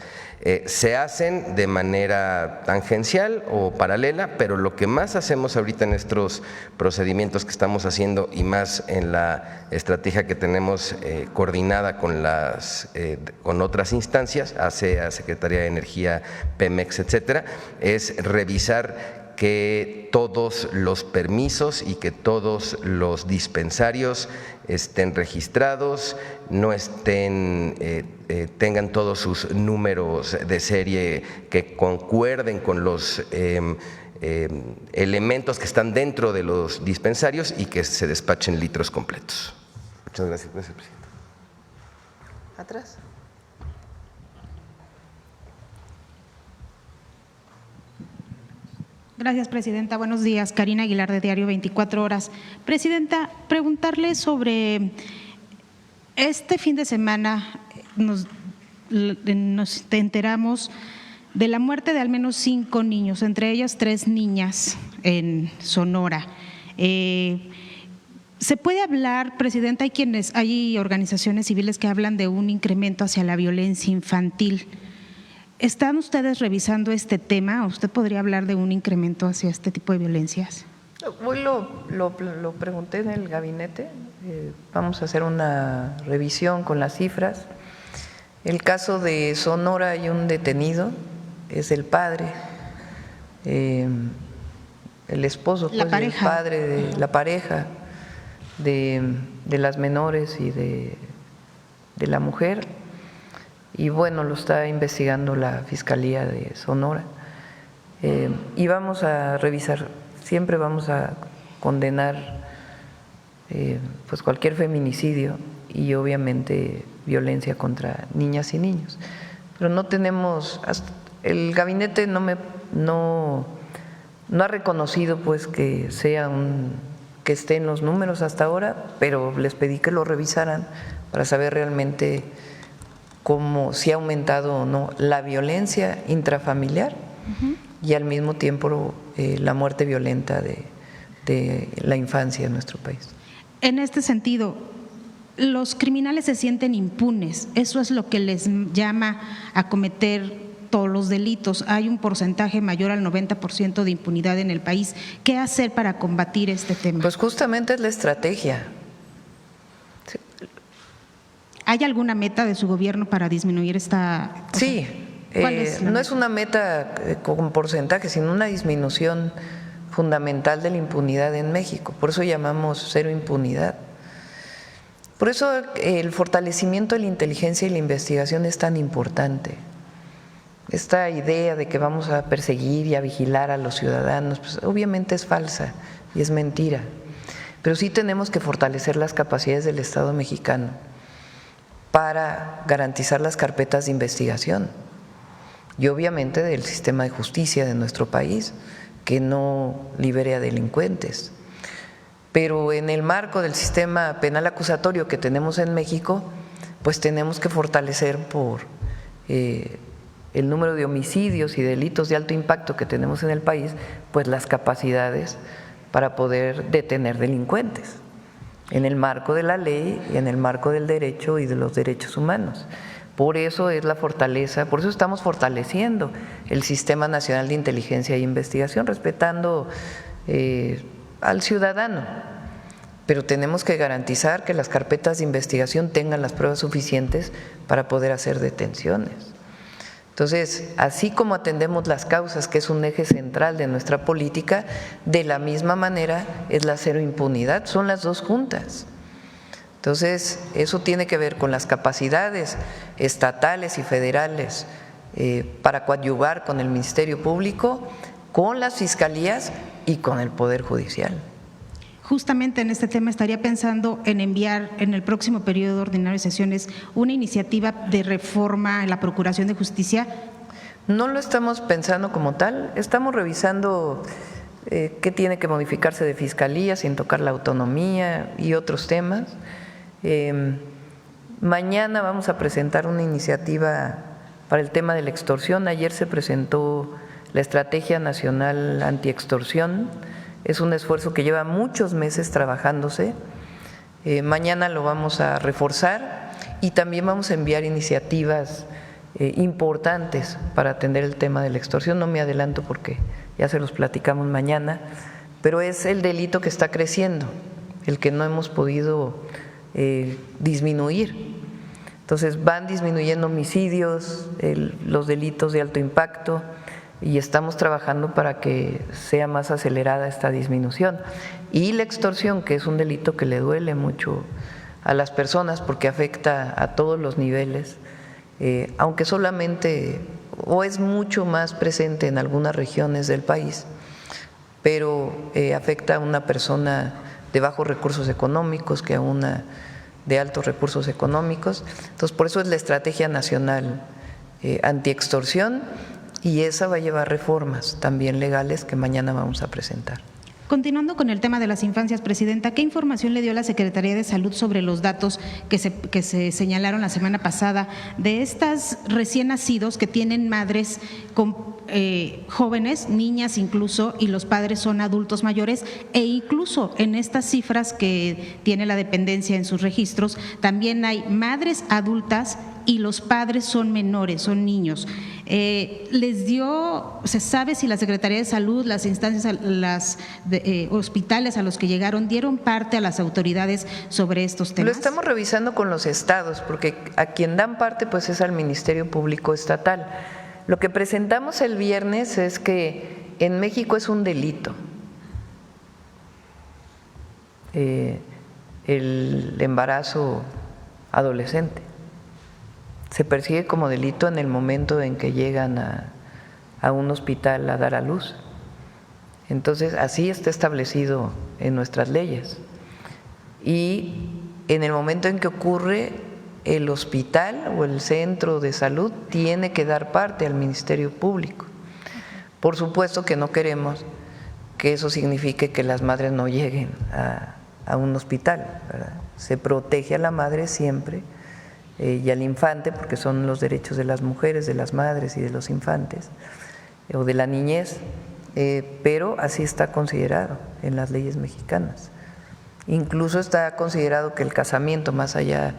Se hacen de manera tangencial o paralela, pero lo que más hacemos ahorita en estos procedimientos que estamos haciendo y más en la estrategia que tenemos coordinada con otras instancias, ASEA, Secretaría de Energía, Pemex, etcétera, es revisar que todos los permisos y que todos los dispensarios estén registrados, no tengan todos sus números de serie que concuerden con los elementos que están dentro de los dispensarios y que se despachen litros completos. Muchas gracias, presidente. Atrás. Gracias, presidenta. Buenos días. Karina Aguilar, de Diario 24 Horas. Presidenta, preguntarle sobre este fin de semana nos enteramos de la muerte de al menos 5 niños, entre ellas 3 niñas en Sonora. ¿Se puede hablar, Presidenta? Hay organizaciones civiles que hablan de un incremento hacia la violencia infantil. ¿Están ustedes revisando este tema? ¿Usted podría hablar de un incremento hacia este tipo de violencias? Hoy lo pregunté en el gabinete. Vamos a hacer una revisión con las cifras. El caso de Sonora, hay un detenido, es el padre, el esposo, pues, el padre de la pareja de las menores y de la mujer, y bueno, lo está investigando la Fiscalía de Sonora, y vamos a revisar, siempre vamos a condenar pues cualquier feminicidio y obviamente violencia contra niñas y niños, pero no tenemos, el gabinete no ha reconocido pues que sea que esté en los números hasta ahora, pero les pedí que lo revisaran para saber realmente si ha aumentado o no la violencia intrafamiliar y al mismo tiempo la muerte violenta de la infancia en nuestro país. En este sentido, los criminales se sienten impunes, eso es lo que les llama a cometer todos los delitos. Hay un porcentaje mayor al 90% de impunidad en el país. ¿Qué hacer para combatir este tema? Pues justamente es la estrategia. Sí. ¿Hay alguna meta de su gobierno para disminuir esta? Sí, no es una meta con porcentaje, sino una disminución fundamental de la impunidad en México. Por eso llamamos cero impunidad. Por eso el fortalecimiento de la inteligencia y la investigación es tan importante. Esta idea de que vamos a perseguir y a vigilar a los ciudadanos, pues obviamente es falsa y es mentira. Pero sí tenemos que fortalecer las capacidades del Estado mexicano para garantizar las carpetas de investigación y obviamente del sistema de justicia de nuestro país, que no libere a delincuentes. Pero en el marco del sistema penal acusatorio que tenemos en México, pues tenemos que fortalecer por el número de homicidios y delitos de alto impacto que tenemos en el país, pues las capacidades para poder detener delincuentes en el marco de la ley y en el marco del derecho y de los derechos humanos. Por eso es la fortaleza, por eso estamos fortaleciendo el Sistema Nacional de Inteligencia e Investigación, respetando al ciudadano, pero tenemos que garantizar que las carpetas de investigación tengan las pruebas suficientes para poder hacer detenciones. Entonces, así como atendemos las causas, que es un eje central de nuestra política, de la misma manera es la cero impunidad, son las dos juntas. Entonces, eso tiene que ver con las capacidades estatales y federales para coadyuvar con el Ministerio Público, con las fiscalías y con el Poder Judicial. Justamente en este tema estaría pensando en enviar en el próximo periodo ordinario de sesiones una iniciativa de reforma en la Procuración de Justicia. No lo estamos pensando como tal, estamos revisando qué tiene que modificarse de fiscalía sin tocar la autonomía y otros temas. Mañana vamos a presentar una iniciativa para el tema de la extorsión. Ayer se presentó la Estrategia Nacional Antiextorsión. Es un esfuerzo que lleva muchos meses trabajándose. Mañana lo vamos a reforzar y también vamos a enviar iniciativas importantes para atender el tema de la extorsión. No me adelanto porque ya se los platicamos mañana, pero es el delito que está creciendo, el que no hemos podido disminuir. Entonces van disminuyendo homicidios, los delitos de alto impacto, y estamos trabajando para que sea más acelerada esta disminución. Y la extorsión, que es un delito que le duele mucho a las personas porque afecta a todos los niveles, aunque solamente o es mucho más presente en algunas regiones del país, pero afecta a una persona de bajos recursos económicos que a una de altos recursos económicos. Entonces, por eso es la Estrategia Nacional Antiextorsión, y esa va a llevar reformas también legales que mañana vamos a presentar. Continuando con el tema de las infancias, Presidenta, ¿qué información le dio la Secretaría de Salud sobre los datos que se señalaron la semana pasada de estas recién nacidos que tienen madres con jóvenes, niñas incluso, y los padres son adultos mayores, e incluso en estas cifras que tiene la dependencia en sus registros, también hay madres adultas y los padres son menores, son niños? ¿Se sabe si la Secretaría de Salud, las instancias, hospitales a los que llegaron, dieron parte a las autoridades sobre estos temas? Lo estamos revisando con los estados, porque a quien dan parte pues es al Ministerio Público Estatal. Lo que presentamos el viernes es que en México es un delito el embarazo adolescente. Se persigue como delito en el momento en que llegan a un hospital a dar a luz. Entonces, así está establecido en nuestras leyes. Y en el momento en que ocurre, el hospital o el centro de salud tiene que dar parte al Ministerio Público. Por supuesto que no queremos que eso signifique que las madres no lleguen a un hospital, ¿verdad? Se protege a la madre siempre y al infante, porque son los derechos de las mujeres, de las madres y de los infantes, o de la niñez, pero así está considerado en las leyes mexicanas. Incluso está considerado que el casamiento, más allá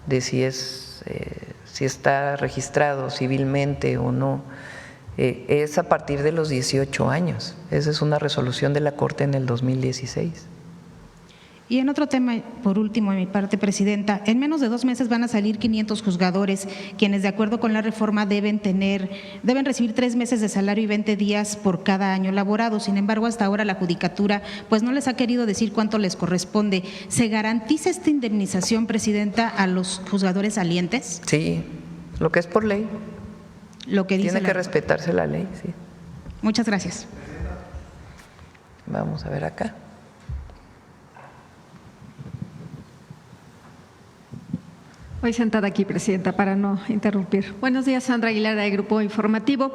de si está registrado civilmente o no, es a partir de los 18 años. Esa es una resolución de la Corte en el 2016. Y en otro tema, por último, de mi parte, Presidenta, en menos de 2 meses van a salir 500 juzgadores, quienes de acuerdo con la reforma deben recibir 3 meses de salario y 20 días por cada año laborado. Sin embargo, hasta ahora la Judicatura pues no les ha querido decir cuánto les corresponde. ¿Se garantiza esta indemnización, Presidenta, a los juzgadores salientes? Sí, lo que es por ley. Lo que dice Tiene que respetarse la ley, sí. Muchas gracias. Vamos a ver acá. Voy sentada aquí, Presidenta, para no interrumpir. Buenos días, Sandra Aguilar, de Grupo Informativo.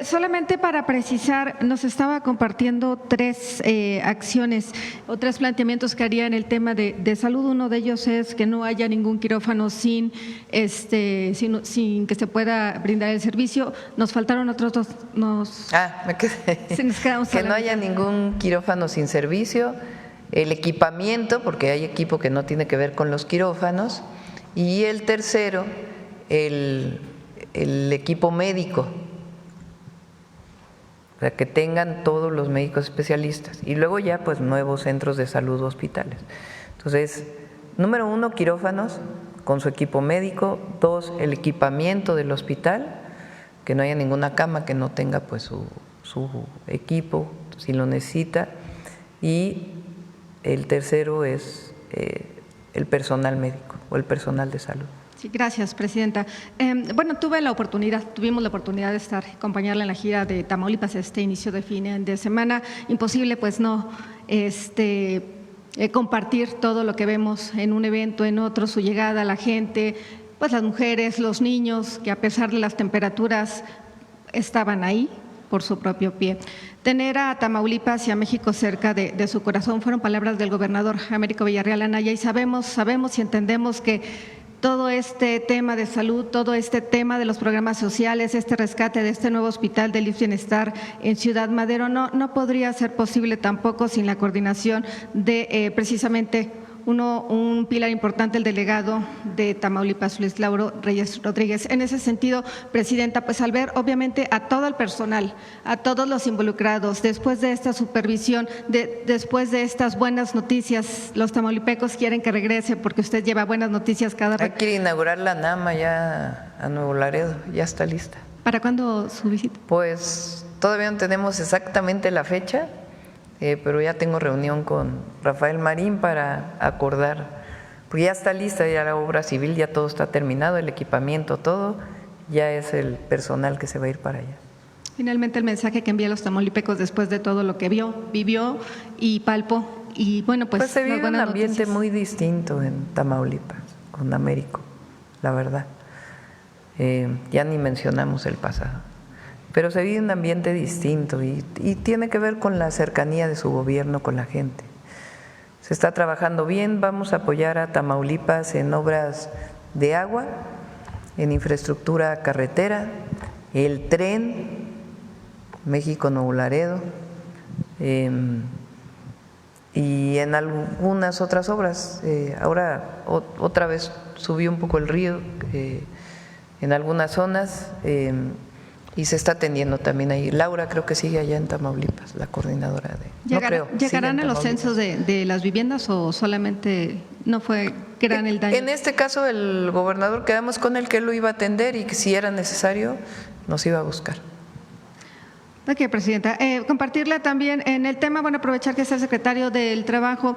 Solamente para precisar, nos estaba compartiendo 3 acciones o 3 planteamientos que haría en el tema de salud. Uno de ellos es que no haya ningún quirófano sin que se pueda brindar el servicio. Nos faltaron otros 2. Me quedé. Que no haya ningún quirófano sin servicio, el equipamiento, porque hay equipo que no tiene que ver con los quirófanos. Y el tercero, el equipo médico, o sea, que tengan todos los médicos especialistas. Y luego ya, pues, nuevos centros de salud o hospitales. Entonces, número 1, quirófanos con su equipo médico. 2, el equipamiento del hospital, que no haya ninguna cama que no tenga pues su equipo, si lo necesita. Y el tercero es el personal médico o el personal de salud. Sí, gracias, Presidenta. Tuvimos la oportunidad de acompañarla en la gira de Tamaulipas este inicio de fin de semana. Imposible pues no compartir todo lo que vemos en un evento, en otro, su llegada a la gente, pues las mujeres, los niños, que a pesar de las temperaturas estaban ahí por su propio pie. Tener a Tamaulipas y a México cerca de su corazón fueron palabras del gobernador Américo Villarreal Anaya, y sabemos y entendemos que todo este tema de salud, todo este tema de los programas sociales, este rescate de este nuevo hospital del IMSS Bienestar en Ciudad Madero no podría ser posible tampoco sin la coordinación de precisamente un pilar importante, el delegado de Tamaulipas, Luis Lauro Reyes Rodríguez. En ese sentido, Presidenta, pues al ver obviamente a todo el personal, a todos los involucrados, después de esta supervisión, después de estas buenas noticias, los tamaulipecos quieren que regrese porque usted lleva buenas noticias cada vez. Quiere inaugurar la NAMA ya a Nuevo Laredo, ya está lista. ¿Para cuándo su visita? Pues todavía no tenemos exactamente la fecha, pero ya tengo reunión con Rafael Marín para acordar, porque ya está lista ya la obra civil, ya todo está terminado, el equipamiento, todo, ya es el personal que se va a ir para allá. Finalmente, el mensaje que envía a los tamaulipecos después de todo lo que vivió y palpó, y bueno, pues se vive un ambiente muy distinto en Tamaulipas, con Américo, la verdad. Ya ni mencionamos el pasado. pero se vive un ambiente distinto y tiene que ver con la cercanía de su gobierno con la gente. Se está trabajando bien, vamos a apoyar a Tamaulipas en obras de agua, en infraestructura carretera, el tren México-Nuevo Laredo y en algunas otras obras. Ahora otra vez subió un poco el río en algunas zonas y se está atendiendo también ahí. Laura creo que sigue allá en Tamaulipas, la coordinadora de… ¿Llegarán a los censos de las viviendas o solamente no fue gran el daño? En este caso el gobernador quedamos con él que él lo iba a atender y que si era necesario nos iba a buscar. Ok, Presidenta. Compartirle también en el tema, bueno, aprovechar que está el secretario del Trabajo,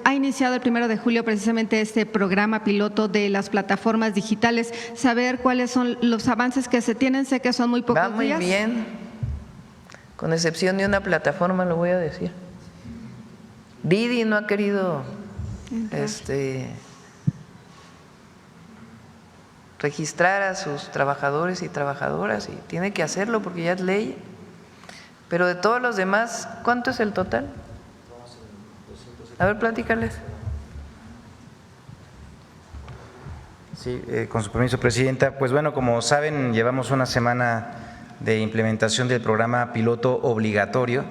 ha iniciado el 1 de julio precisamente este programa piloto de las plataformas digitales, saber cuáles son los avances que se tienen, sé que son muy pocos días. Va muy bien, con excepción de una plataforma, lo voy a decir. Didi no ha querido registrar a sus trabajadores y trabajadoras y tiene que hacerlo porque ya es ley. Pero de todos los demás, ¿cuánto es el total? A ver, platícales. Sí, con su permiso, Presidenta. Pues bueno, como saben, llevamos una semana de implementación del programa piloto obligatorio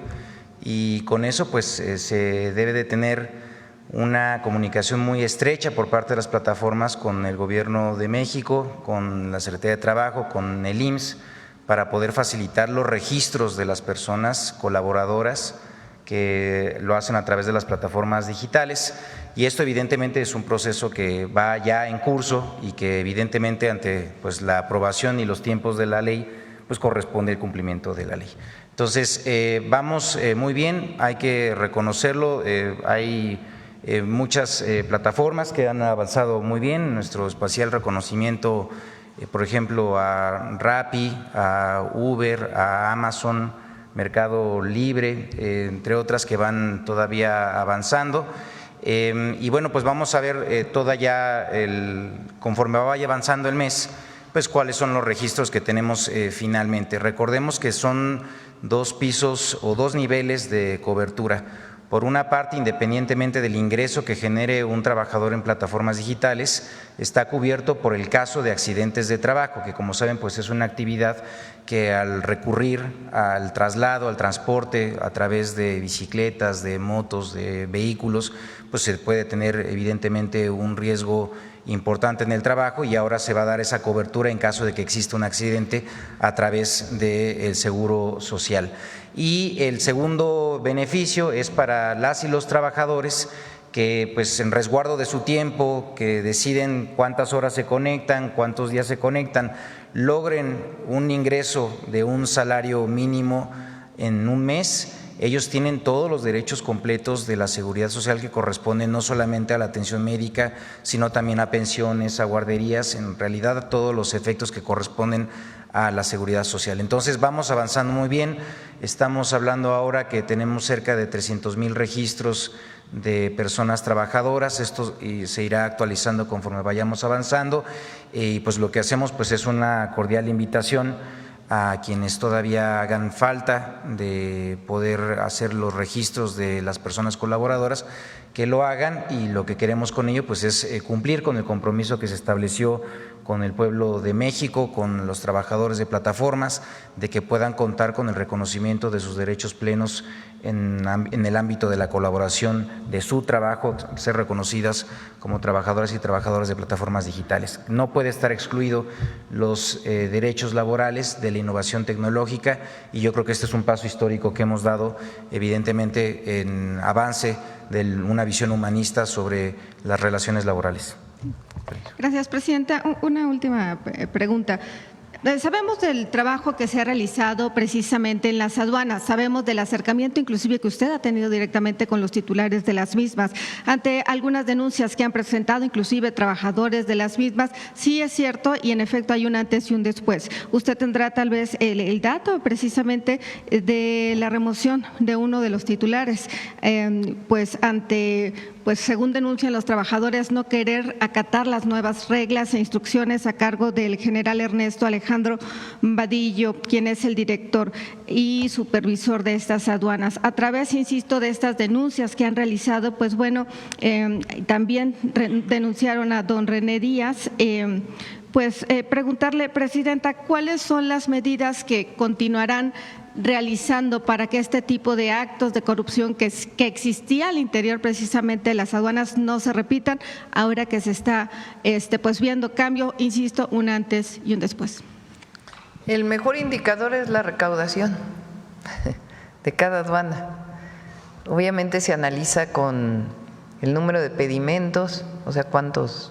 y con eso pues se debe de tener una comunicación muy estrecha por parte de las plataformas con el Gobierno de México, con la Secretaría de Trabajo, con el IMSS, para poder facilitar los registros de las personas colaboradoras que lo hacen a través de las plataformas digitales. Y esto evidentemente es un proceso que va ya en curso y que evidentemente ante pues la aprobación y los tiempos de la ley pues corresponde el cumplimiento de la ley. Entonces vamos muy bien, hay que reconocerlo, hay muchas plataformas que han avanzado muy bien, nuestro especial reconocimiento por ejemplo a Rappi, a Uber, a Amazon, Mercado Libre, entre otras que van todavía avanzando. Y bueno, pues vamos a ver conforme vaya avanzando el mes, pues cuáles son los registros que tenemos finalmente. Recordemos que son 2 pisos o 2 niveles de cobertura. Por una parte, independientemente del ingreso que genere un trabajador en plataformas digitales, está cubierto por el caso de accidentes de trabajo, que como saben pues es una actividad que al recurrir al traslado, al transporte a través de bicicletas, de motos, de vehículos, pues se puede tener evidentemente un riesgo importante en el trabajo y ahora se va a dar esa cobertura en caso de que exista un accidente a través del Seguro Social. Y el segundo beneficio es para las y los trabajadores que pues en resguardo de su tiempo, que deciden cuántas horas se conectan, cuántos días se conectan, logren un ingreso de un salario mínimo en un mes. Ellos tienen todos los derechos completos de la seguridad social que corresponden no solamente a la atención médica, sino también a pensiones, a guarderías, en realidad a todos los efectos que corresponden a la seguridad social. Entonces vamos avanzando muy bien, estamos hablando ahora que tenemos cerca de 300,000 registros de personas trabajadoras, esto se irá actualizando conforme vayamos avanzando y pues lo que hacemos pues es una cordial invitación a quienes todavía hagan falta de poder hacer los registros de las personas colaboradoras, que lo hagan y lo que queremos con ello pues es cumplir con el compromiso que se estableció con el pueblo de México, con los trabajadores de plataformas, de que puedan contar con el reconocimiento de sus derechos plenos en el ámbito de la colaboración de su trabajo, ser reconocidas como trabajadoras y trabajadores de plataformas digitales. No puede estar excluido los derechos laborales de la innovación tecnológica y yo creo que este es un paso histórico que hemos dado evidentemente en avance de una visión humanista sobre las relaciones laborales. Gracias, Presidenta. Una última pregunta. Sabemos del trabajo que se ha realizado precisamente en las aduanas, sabemos del acercamiento inclusive que usted ha tenido directamente con los titulares de las mismas. Ante algunas denuncias que han presentado inclusive trabajadores de las mismas, sí es cierto y en efecto hay un antes y un después. Usted tendrá tal vez el dato precisamente de la remoción de uno de los titulares, pues ante pues según denuncian los trabajadores, no querer acatar las nuevas reglas e instrucciones a cargo del general Ernesto Alejandro Vadillo, quien es el director y supervisor de estas aduanas. A través, insisto, de estas denuncias que han realizado, pues bueno, también denunciaron a don René Díaz. Preguntarle, Presidenta, ¿cuáles son las medidas que continuarán realizando para que este tipo de actos de corrupción que existía al interior precisamente de las aduanas no se repitan, ahora que se está pues viendo cambio, insisto, un antes y un después? El mejor indicador es la recaudación de cada aduana. Obviamente se analiza con el número de pedimentos, o sea, cuántos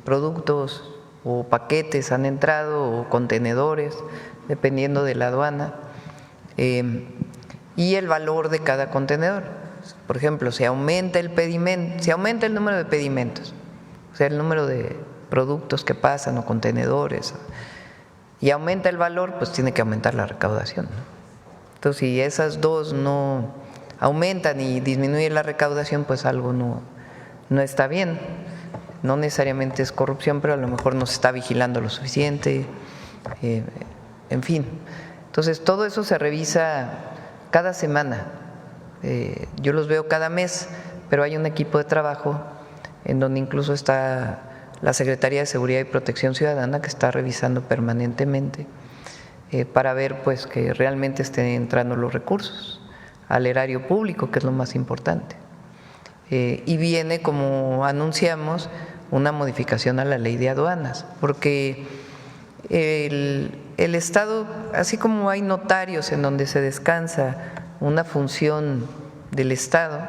productos o paquetes han entrado o contenedores, dependiendo de la aduana, y el valor de cada contenedor. Por ejemplo, si aumenta el número de pedimentos, o sea, el número de productos que pasan o contenedores, y aumenta el valor, pues tiene que aumentar la recaudación, ¿no? Entonces, si esas dos no aumentan y disminuye la recaudación, pues algo no está bien. No necesariamente es corrupción, pero a lo mejor no se está vigilando lo suficiente, en fin. Entonces, todo eso se revisa cada semana. Yo los veo cada mes, pero hay un equipo de trabajo en donde incluso está la Secretaría de Seguridad y Protección Ciudadana, que está revisando permanentemente para ver pues que realmente estén entrando los recursos al erario público, que es lo más importante. Y viene, como anunciamos, una modificación a la ley de aduanas, porque el Estado, así como hay notarios en donde se descansa una función del Estado,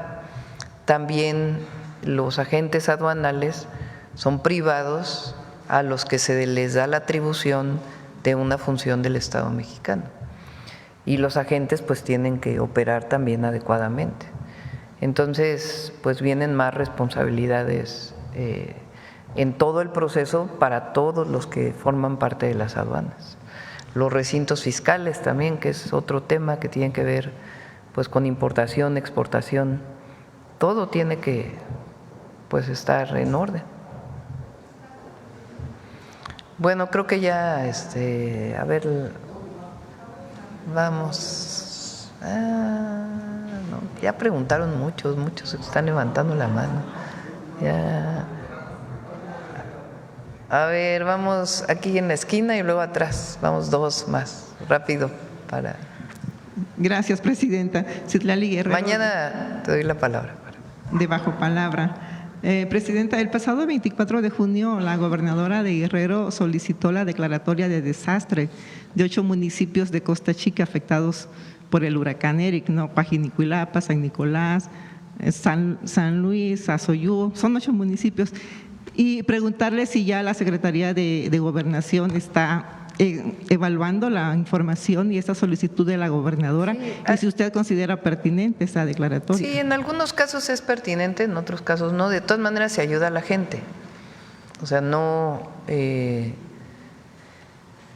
también los agentes aduanales son privados a los que se les da la atribución de una función del Estado mexicano. Y los agentes pues tienen que operar también adecuadamente. Entonces, pues vienen más responsabilidades en todo el proceso para todos los que forman parte de las aduanas. Los recintos fiscales también, que es otro tema que tiene que ver pues con importación, exportación, todo tiene que pues estar en orden. Bueno, creo que ya, a ver, vamos. No, ya preguntaron muchos están levantando la mano. Ya. A ver, vamos aquí en la esquina y luego atrás. Vamos dos más, rápido para. Gracias, Presidenta. Citlali Guerrero. Mañana te doy la palabra. De bajo palabra. Presidenta, el pasado 24 de junio la gobernadora de Guerrero solicitó la declaratoria de desastre de 8 municipios de Costa Chica afectados por el huracán Eric, ¿no? Pajinicuilapa, San Nicolás, San Luis, Azoyú, son 8 municipios. Y preguntarle si ya la Secretaría de Gobernación está evaluando la información y esta solicitud de la gobernadora, sí, y si usted considera pertinente esta declaratoria. Sí, en algunos casos es pertinente, en otros casos no. De todas maneras se ayuda a la gente. O sea, no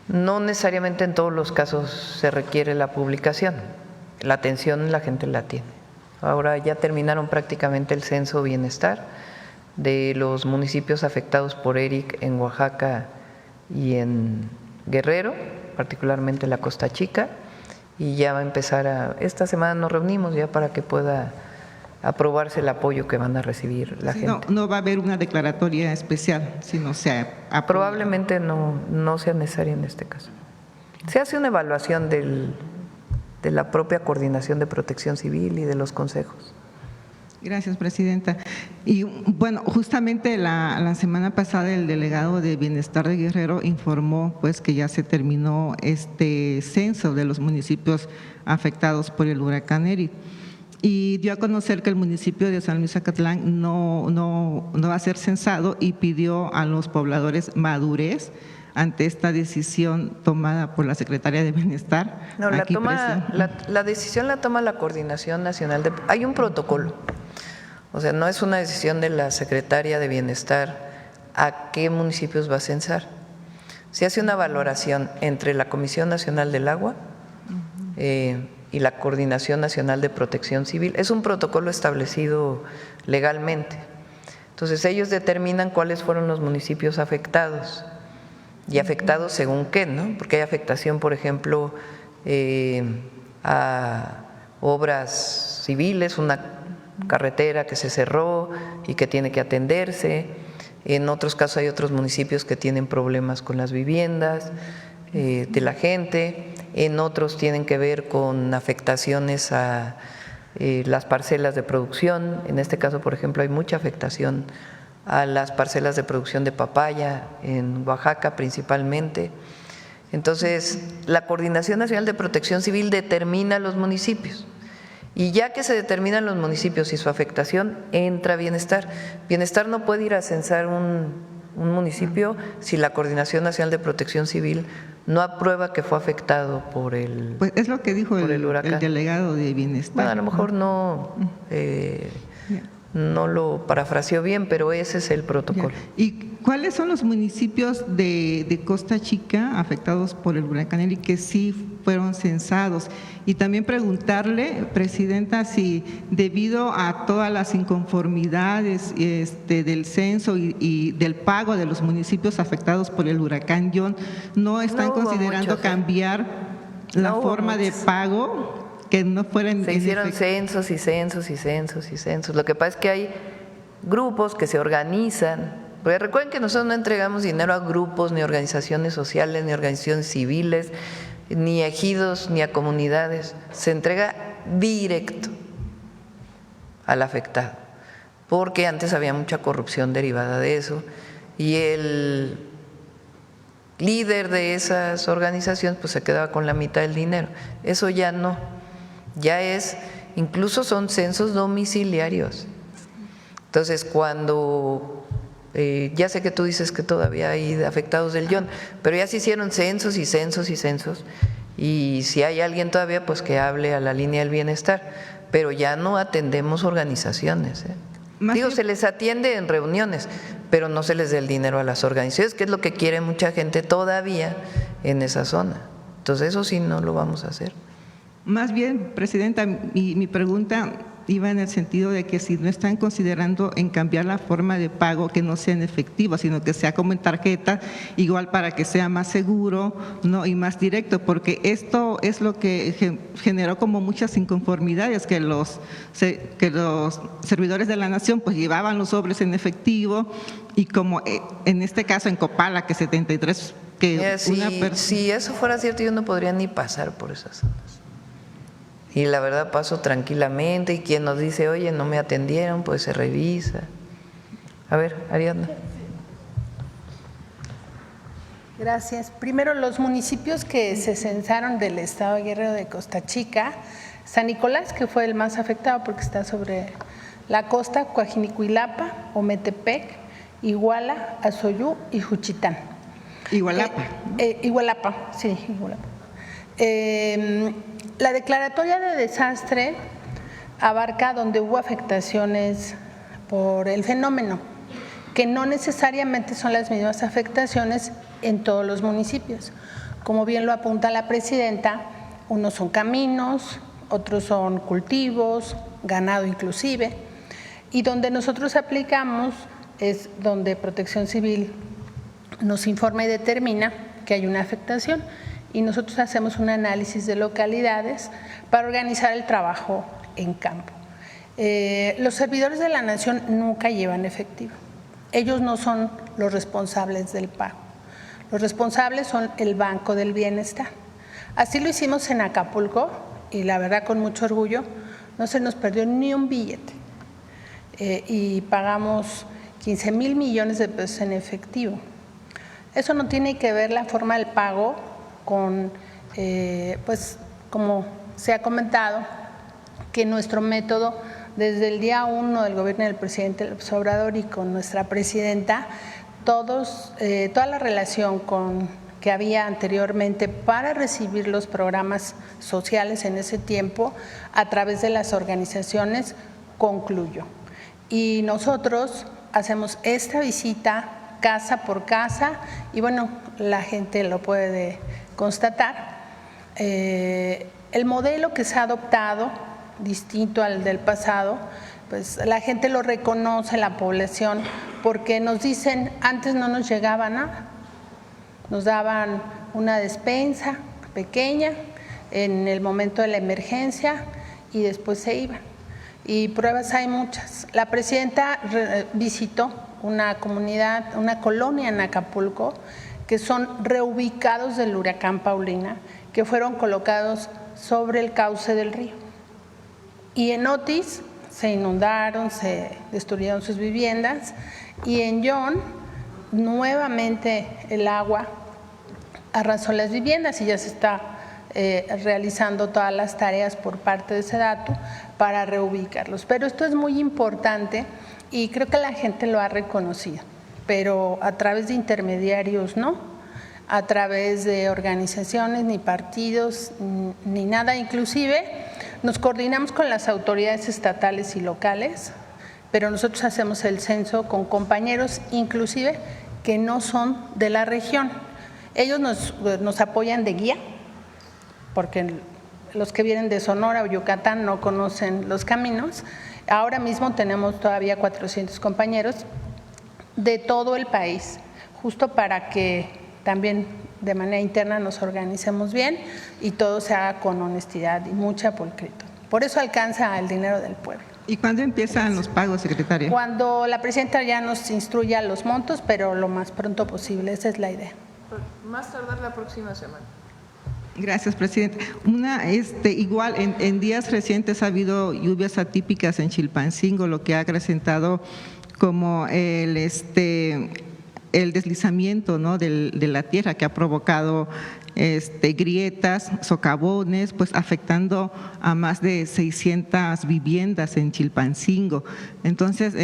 necesariamente en todos los casos se requiere la publicación. La atención la gente la tiene. Ahora ya terminaron prácticamente el censo bienestar de los municipios afectados por Eric en Oaxaca y en Guerrero, particularmente la Costa Chica, y ya va a empezar esta semana nos reunimos ya para que pueda aprobarse el apoyo que van a recibir la gente. No va a haber una declaratoria especial, sino probablemente no sea necesaria en este caso. Se hace una evaluación de la propia Coordinación de Protección Civil y de los consejos. Gracias, Presidenta. Y bueno, justamente la semana pasada el delegado de Bienestar de Guerrero informó pues que ya se terminó este censo de los municipios afectados por el huracán Eric y dio a conocer que el municipio de San Luis Zacatlán no va a ser censado y pidió a los pobladores madurez ante esta decisión tomada por la Secretaría de Bienestar. No, la decisión la toma la Coordinación Nacional hay un protocolo. O sea, no es una decisión de la Secretaría de Bienestar a qué municipios va a censar. Se hace una valoración entre la Comisión Nacional del Agua, y la Coordinación Nacional de Protección Civil. Es un protocolo establecido legalmente. Entonces ellos determinan cuáles fueron los municipios afectados y afectados según qué, ¿no? Porque hay afectación, por ejemplo, a obras civiles, una carretera que se cerró y que tiene que atenderse. En otros casos hay otros municipios que tienen problemas con las viviendas de la gente. En otros tienen que ver con afectaciones a las parcelas de producción. En este caso, por ejemplo, hay mucha afectación a las parcelas de producción de papaya en Oaxaca principalmente. Entonces, la Coordinación Nacional de Protección Civil determina los municipios. Y ya que se determinan los municipios y su afectación, entra Bienestar. Bienestar no puede ir a censar un municipio si la Coordinación Nacional de Protección Civil no aprueba que fue afectado por el Pues es lo que dijo el delegado de Bienestar. Bueno, a lo mejor no lo parafraseó bien, pero ese es el protocolo. ¿Y cuáles son los municipios de Costa Chica afectados por el huracán Eli que sí fueron censados? Y también preguntarle, Presidenta, si debido a todas las inconformidades del censo y del pago de los municipios afectados por el huracán John, ¿no están considerando cambiar la forma de pago? Que no fueran. Se hicieron censos y censos y censos y censos. Lo que pasa es que hay grupos que se organizan. Porque recuerden que nosotros no entregamos dinero a grupos, ni organizaciones sociales, ni organizaciones civiles, ni a ejidos, ni a comunidades. Se entrega directo al afectado, porque antes había mucha corrupción derivada de eso y el líder de esas organizaciones pues se quedaba con la mitad del dinero. Eso ya no. Ya incluso son censos domiciliarios. Entonces, cuando, ya sé que tú dices que todavía hay afectados del John, pero ya se hicieron censos y censos y censos, y si hay alguien todavía, pues que hable a la línea del bienestar, pero ya no atendemos organizaciones. Digo, se les atiende en reuniones, pero no se les da el dinero a las organizaciones, que es lo que quiere mucha gente todavía en esa zona. Entonces, eso sí no lo vamos a hacer. Más bien, Presidenta, mi pregunta iba en el sentido de que si no están considerando en cambiar la forma de pago, que no sea en efectivo, sino que sea como en tarjeta, igual para que sea más seguro, ¿no? Y más directo, porque esto es lo que generó como muchas inconformidades, que los servidores de la nación pues llevaban los sobres en efectivo y como en este caso en Copala, que 73… Si eso fuera cierto, yo no podría ni pasar por esas zonas. Y la verdad paso tranquilamente y quien nos dice, oye, no me atendieron, pues se revisa. A ver, Ariadna. Gracias. Primero, los municipios que se censaron del estado de Guerrero de Costa Chica, San Nicolás, que fue el más afectado porque está sobre la costa, Coajinicuilapa, Ometepec, Iguala, Azoyú y Juchitán. Igualapa. Igualapa, sí, Igualapa. La declaratoria de desastre abarca donde hubo afectaciones por el fenómeno, que no necesariamente son las mismas afectaciones en todos los municipios. Como bien lo apunta la Presidenta, unos son caminos, otros son cultivos, ganado inclusive, y donde nosotros aplicamos es donde Protección Civil nos informa y determina que hay una afectación y nosotros hacemos un análisis de localidades para organizar el trabajo en campo. Los servidores de la nación nunca llevan efectivo. Ellos no son los responsables del pago. Los responsables son el Banco del Bienestar. Así lo hicimos en Acapulco y la verdad con mucho orgullo no se nos perdió ni un billete y pagamos 15,000 millones de pesos en efectivo. Eso no tiene que ver la forma del pago con, pues como se ha comentado, que nuestro método desde el día 1 del gobierno del presidente López Obrador y con nuestra presidenta, toda la relación que había anteriormente para recibir los programas sociales en ese tiempo a través de las organizaciones concluyó. Y nosotros hacemos esta visita casa por casa y bueno, la gente lo puede constatar. El el modelo que se ha adoptado, distinto al del pasado, pues la gente lo reconoce, la población, porque nos dicen, antes no nos llegaba nada, nos daban una despensa pequeña en el momento de la emergencia y después se iban. Y pruebas hay muchas. La presidenta visitó una comunidad, una colonia en Acapulco, que son reubicados del huracán Paulina, que fueron colocados sobre el cauce del río. Y en Otis se inundaron, se destruyeron sus viviendas, y en Yon nuevamente el agua arrasó las viviendas y ya se está realizando todas las tareas por parte de SEDATU para reubicarlos. Pero esto es muy importante y creo que la gente lo ha reconocido, pero a través de intermediarios no, a través de organizaciones, ni partidos, ni nada. Inclusive nos coordinamos con las autoridades estatales y locales, pero nosotros hacemos el censo con compañeros inclusive que no son de la región. Ellos nos apoyan de guía, porque los que vienen de Sonora o Yucatán no conocen los caminos. Ahora mismo tenemos todavía 400 compañeros de todo el país, justo para que también de manera interna nos organicemos bien y todo se haga con honestidad y mucha pulcritud. Por eso alcanza el dinero del pueblo. ¿Y cuándo empiezan los pagos, secretaria? Cuando la presidenta ya nos instruya los montos, pero lo más pronto posible, esa es la idea. Más tardar la próxima semana. Gracias, presidente. Igual en días recientes ha habido lluvias atípicas en Chilpancingo, lo que ha acrecentado como el deslizamiento, ¿no?, de la tierra, que ha provocado grietas, socavones, pues afectando a más de 600 viviendas en Chilpancingo. Entonces,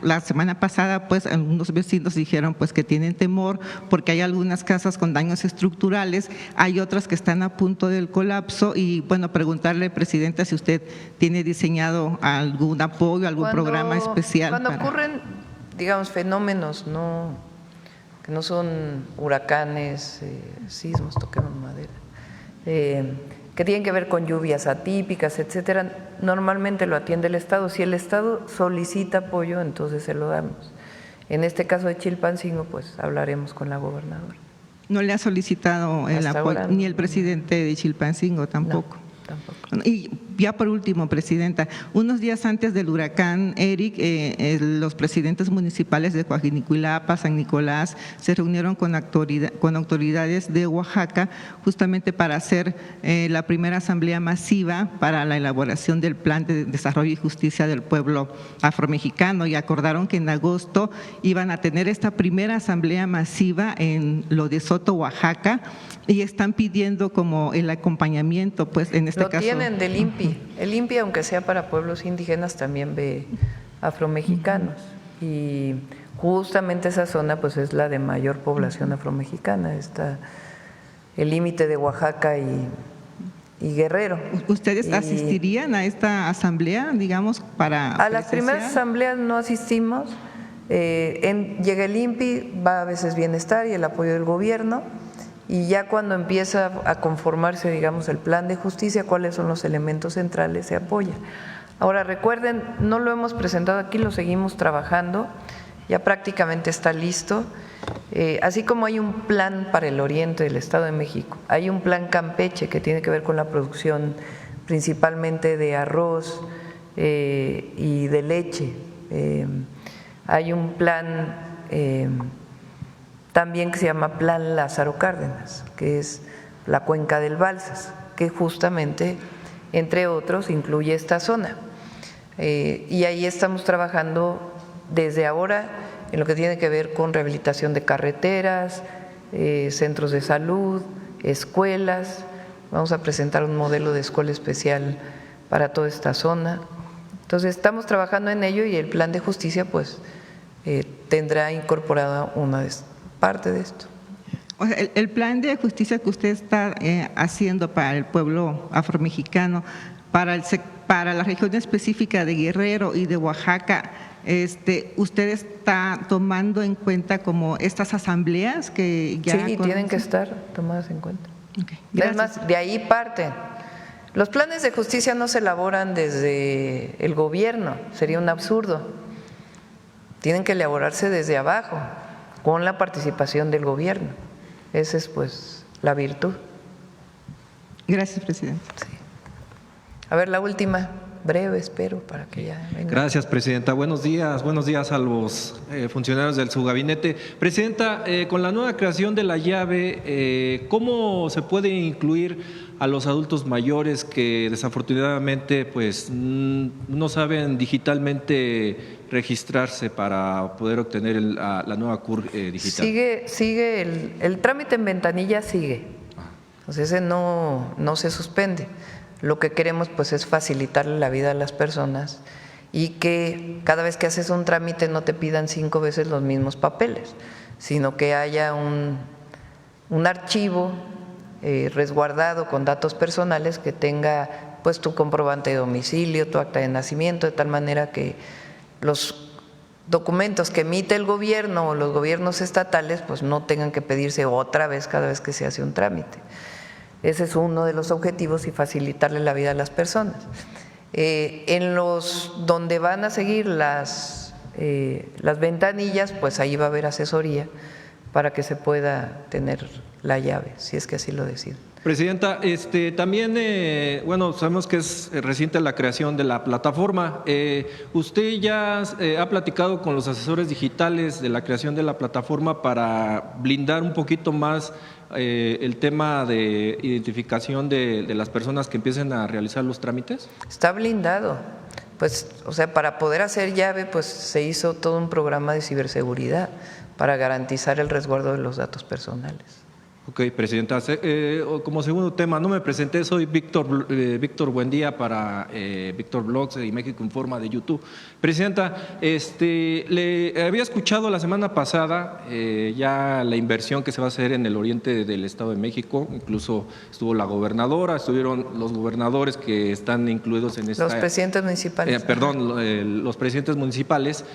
la semana pasada, pues algunos vecinos dijeron pues que tienen temor porque hay algunas casas con daños estructurales, hay otras que están a punto del colapso y bueno, preguntarle, presidenta, si usted tiene diseñado algún apoyo, algún programa especial. Cuando ocurren, digamos, fenómenos que no son huracanes, sismos, toquemos madera, que tienen que ver con lluvias atípicas, etcétera, normalmente lo atiende el Estado. Si el Estado solicita apoyo, entonces se lo damos. En este caso de Chilpancingo, pues hablaremos con la gobernadora. ¿No le ha solicitado el apoyo ni el presidente de Chilpancingo tampoco? No, tampoco. Y ya por último, presidenta, unos días antes del huracán Eric, los presidentes municipales de Coajinicuilapa, San Nicolás, se reunieron con autoridades de Oaxaca justamente para hacer la primera asamblea masiva para la elaboración del Plan de Desarrollo y Justicia del Pueblo Afromexicano, y acordaron que en agosto iban a tener esta primera asamblea masiva en lo de Soto, Oaxaca, y están pidiendo como el acompañamiento, pues en este caso. Lo tienen del INPI. El INPI, aunque sea para pueblos indígenas, también ve afromexicanos. Y justamente esa zona pues es la de mayor población afromexicana. Está el límite de Oaxaca y Guerrero. ¿Ustedes asistirían a esta asamblea, digamos, para a las primeras asambleas no asistimos. Llega el INPI, va a veces Bienestar y el apoyo del gobierno. Y ya cuando empieza a conformarse, digamos, el plan de justicia, cuáles son los elementos centrales, se apoya. Ahora recuerden, no lo hemos presentado aquí, lo seguimos trabajando, ya prácticamente está listo. Así como hay un plan para el oriente del Estado de México, hay un plan Campeche que tiene que ver con la producción principalmente de arroz y de leche. Hay un plan también que se llama Plan Lázaro Cárdenas, que es la cuenca del Balsas, que justamente, entre otros, incluye esta zona. Y ahí estamos trabajando desde ahora en lo que tiene que ver con rehabilitación de carreteras, centros de salud, escuelas. Vamos a presentar un modelo de escuela especial para toda esta zona. Entonces estamos trabajando en ello y el plan de justicia pues tendrá incorporada una parte de esto. O sea, el plan de justicia que usted está haciendo para el pueblo afromexicano, para la región específica de Guerrero y de Oaxaca, ¿usted está tomando en cuenta como estas asambleas que ya… Sí, tienen que estar tomadas en cuenta. Es más, de ahí parten. Los planes de justicia no se elaboran desde el gobierno, sería un absurdo. Tienen que elaborarse desde abajo, con la participación del gobierno. Esa es pues la virtud. Gracias, presidente. Sí. A ver, la última, breve, espero, para que ya venga. Gracias, presidenta. Buenos días a los funcionarios del subgabinete. Presidenta, con la nueva creación de la llave, ¿cómo se puede incluir a los adultos mayores que desafortunadamente pues no saben digitalmente registrarse para poder obtener la nueva CUR digital? Sigue el trámite en ventanilla sigue. Entonces ese no se suspende. Lo que queremos pues es facilitarle la vida a las personas y que cada vez que haces un trámite no te pidan 5 veces los mismos papeles, sino que haya un archivo resguardado con datos personales que tenga pues tu comprobante de domicilio, tu acta de nacimiento, de tal manera que los documentos que emite el gobierno o los gobiernos estatales pues no tengan que pedirse otra vez cada vez que se hace un trámite. Ese es uno de los objetivos y facilitarle la vida a las personas. En los donde van a seguir las ventanillas, pues ahí va a haber asesoría para que se pueda tener la llave, si es que así lo deciden. Presidenta, también, bueno, sabemos que es reciente la creación de la plataforma. ¿Usted ya ha platicado con los asesores digitales de la creación de la plataforma para blindar un poquito más el tema de identificación de las personas que empiecen a realizar los trámites? Está blindado. Pues, o sea, para poder hacer llave, pues se hizo todo un programa de ciberseguridad para garantizar el resguardo de los datos personales. Ok, presidenta. Como segundo tema, no me presenté, soy Víctor Buendía para Víctor Blogs y México Informa de YouTube. Presidenta, le había escuchado la semana pasada ya la inversión que se va a hacer en el oriente del Estado de México, incluso estuvo la gobernadora, estuvieron los gobernadores que están incluidos en esta… Los presidentes municipales. Los presidentes municipales.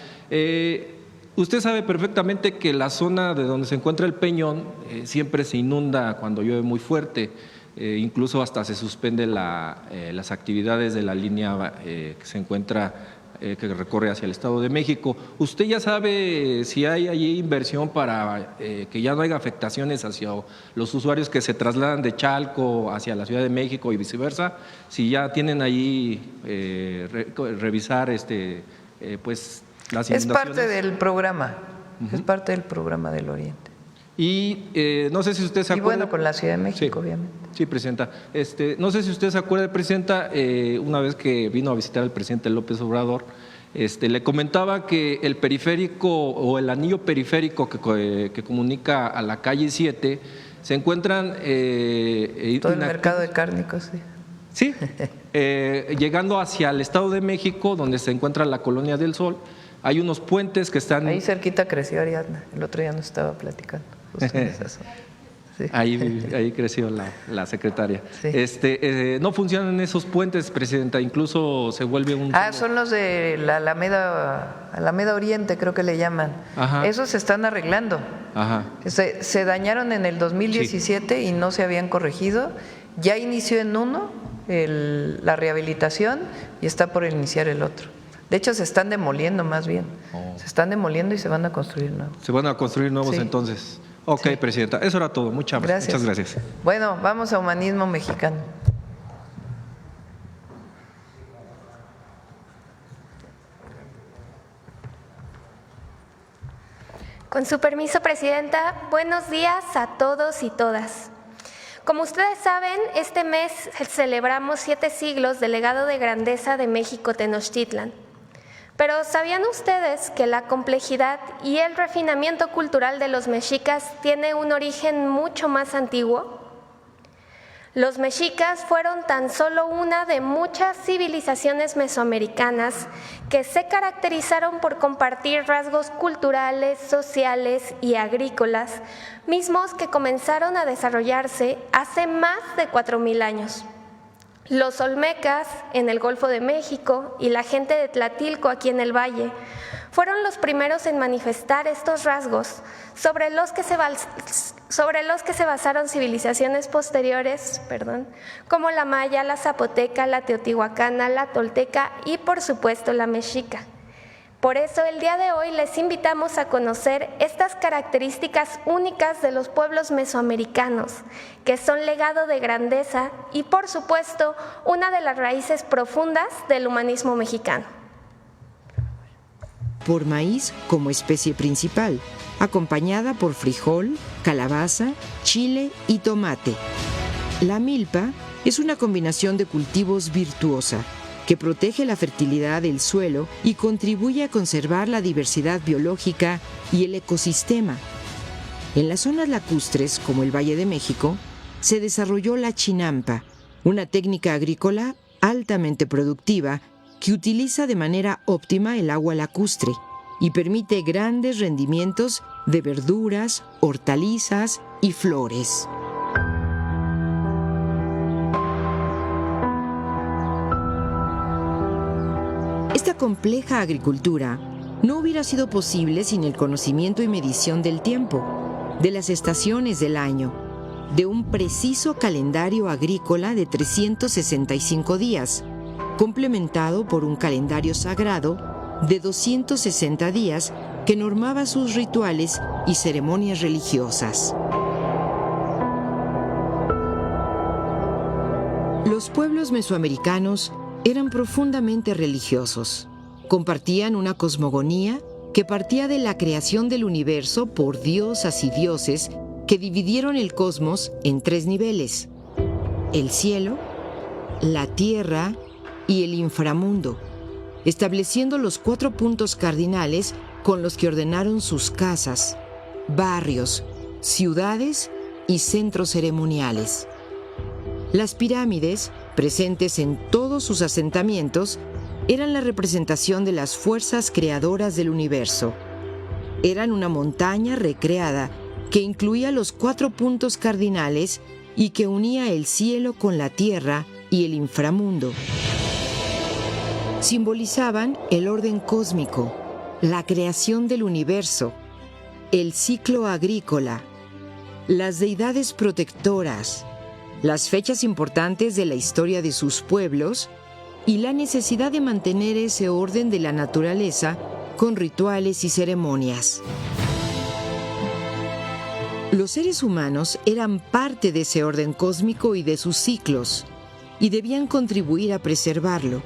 Usted sabe perfectamente que la zona de donde se encuentra el Peñón siempre se inunda cuando llueve muy fuerte, incluso hasta se suspenden las actividades de la línea que se encuentra, que recorre hacia el Estado de México. ¿Usted ya sabe si hay allí inversión para que ya no haya afectaciones hacia los usuarios que se trasladan de Chalco hacia la Ciudad de México y viceversa? Si ya tienen allí revisar pues… Es parte del programa, es parte del programa del Oriente. Y no sé si usted se acuerda… Y bueno, con la Ciudad de México, sí, obviamente. Sí, presidenta. No sé si usted se acuerda, presidenta, una vez que vino a visitar al presidente López Obrador, le comentaba que el periférico o el anillo periférico que comunica a la calle 7 se encuentran… todo el mercado de cárnicos, sí. Sí, llegando hacia el Estado de México, donde se encuentra la Colonia del Sol. Hay unos puentes que están… Ahí cerquita creció Ariadna, el otro día nos estaba platicando. Justo en esa zona. Sí. Ahí creció la secretaria. Sí. No funcionan esos puentes, presidenta, incluso se vuelve un… son los de la Alameda Oriente, creo que le llaman. Ajá. Esos se están arreglando. Ajá. Se dañaron en el 2017 y no se habían corregido. Ya inició en uno la rehabilitación y está por iniciar el otro. De hecho, se están demoliendo más bien. Se están demoliendo y se van a construir nuevos. Se van a construir nuevos, sí. Entonces. Ok, sí. Presidenta, eso era todo. Muchas gracias. Bueno, vamos a humanismo mexicano. Con su permiso, Presidenta, buenos días a todos y todas. Como ustedes saben, este mes celebramos 7 siglos del legado de grandeza de México Tenochtitlan. Pero ¿sabían ustedes que la complejidad y el refinamiento cultural de los mexicas tiene un origen mucho más antiguo? Los mexicas fueron tan solo una de muchas civilizaciones mesoamericanas que se caracterizaron por compartir rasgos culturales, sociales y agrícolas, mismos que comenzaron a desarrollarse hace más de 4,000 años. Los olmecas en el Golfo de México y la gente de Tlatilco aquí en el Valle fueron los primeros en manifestar estos rasgos sobre los que se basaron civilizaciones posteriores, como la maya, la zapoteca, la teotihuacana, la tolteca y por supuesto la mexica. Por eso el día de hoy les invitamos a conocer estas características únicas de los pueblos mesoamericanos, que son legado de grandeza y por supuesto una de las raíces profundas del humanismo mexicano. Por maíz como especie principal, acompañada por frijol, calabaza, chile y tomate. La milpa es una combinación de cultivos virtuosa que protege la fertilidad del suelo y contribuye a conservar la diversidad biológica y el ecosistema. En las zonas lacustres, como el Valle de México, se desarrolló la chinampa, una técnica agrícola altamente productiva que utiliza de manera óptima el agua lacustre y permite grandes rendimientos de verduras, hortalizas y flores. Esta compleja agricultura no hubiera sido posible sin el conocimiento y medición del tiempo, de las estaciones del año, de un preciso calendario agrícola de 365 días, complementado por un calendario sagrado de 260 días que normaba sus rituales y ceremonias religiosas. Los pueblos mesoamericanos eran profundamente religiosos. Compartían una cosmogonía que partía de la creación del universo por diosas y dioses que dividieron el cosmos en 3 niveles: el cielo, la tierra y el inframundo, estableciendo los 4 puntos cardinales con los que ordenaron sus casas, barrios, ciudades y centros ceremoniales. Las pirámides, presentes en todos sus asentamientos, eran la representación de las fuerzas creadoras del universo. Eran una montaña recreada que incluía los 4 puntos cardinales y que unía el cielo con la tierra y el inframundo. Simbolizaban el orden cósmico, la creación del universo, el ciclo agrícola, las deidades protectoras, las fechas importantes de la historia de sus pueblos y la necesidad de mantener ese orden de la naturaleza con rituales y ceremonias. Los seres humanos eran parte de ese orden cósmico y de sus ciclos, y debían contribuir a preservarlo.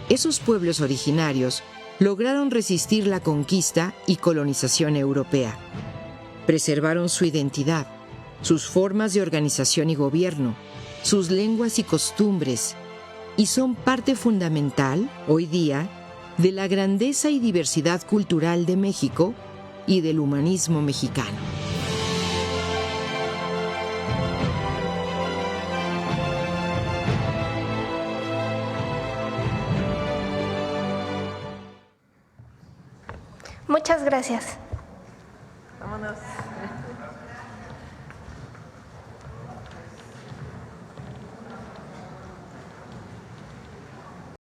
Esos pueblos originarios lograron resistir la conquista y colonización europea. Preservaron su identidad, sus formas de organización y gobierno, sus lenguas y costumbres, y son parte fundamental, hoy día, de la grandeza y diversidad cultural de México y del humanismo mexicano. Muchas gracias. Vámonos.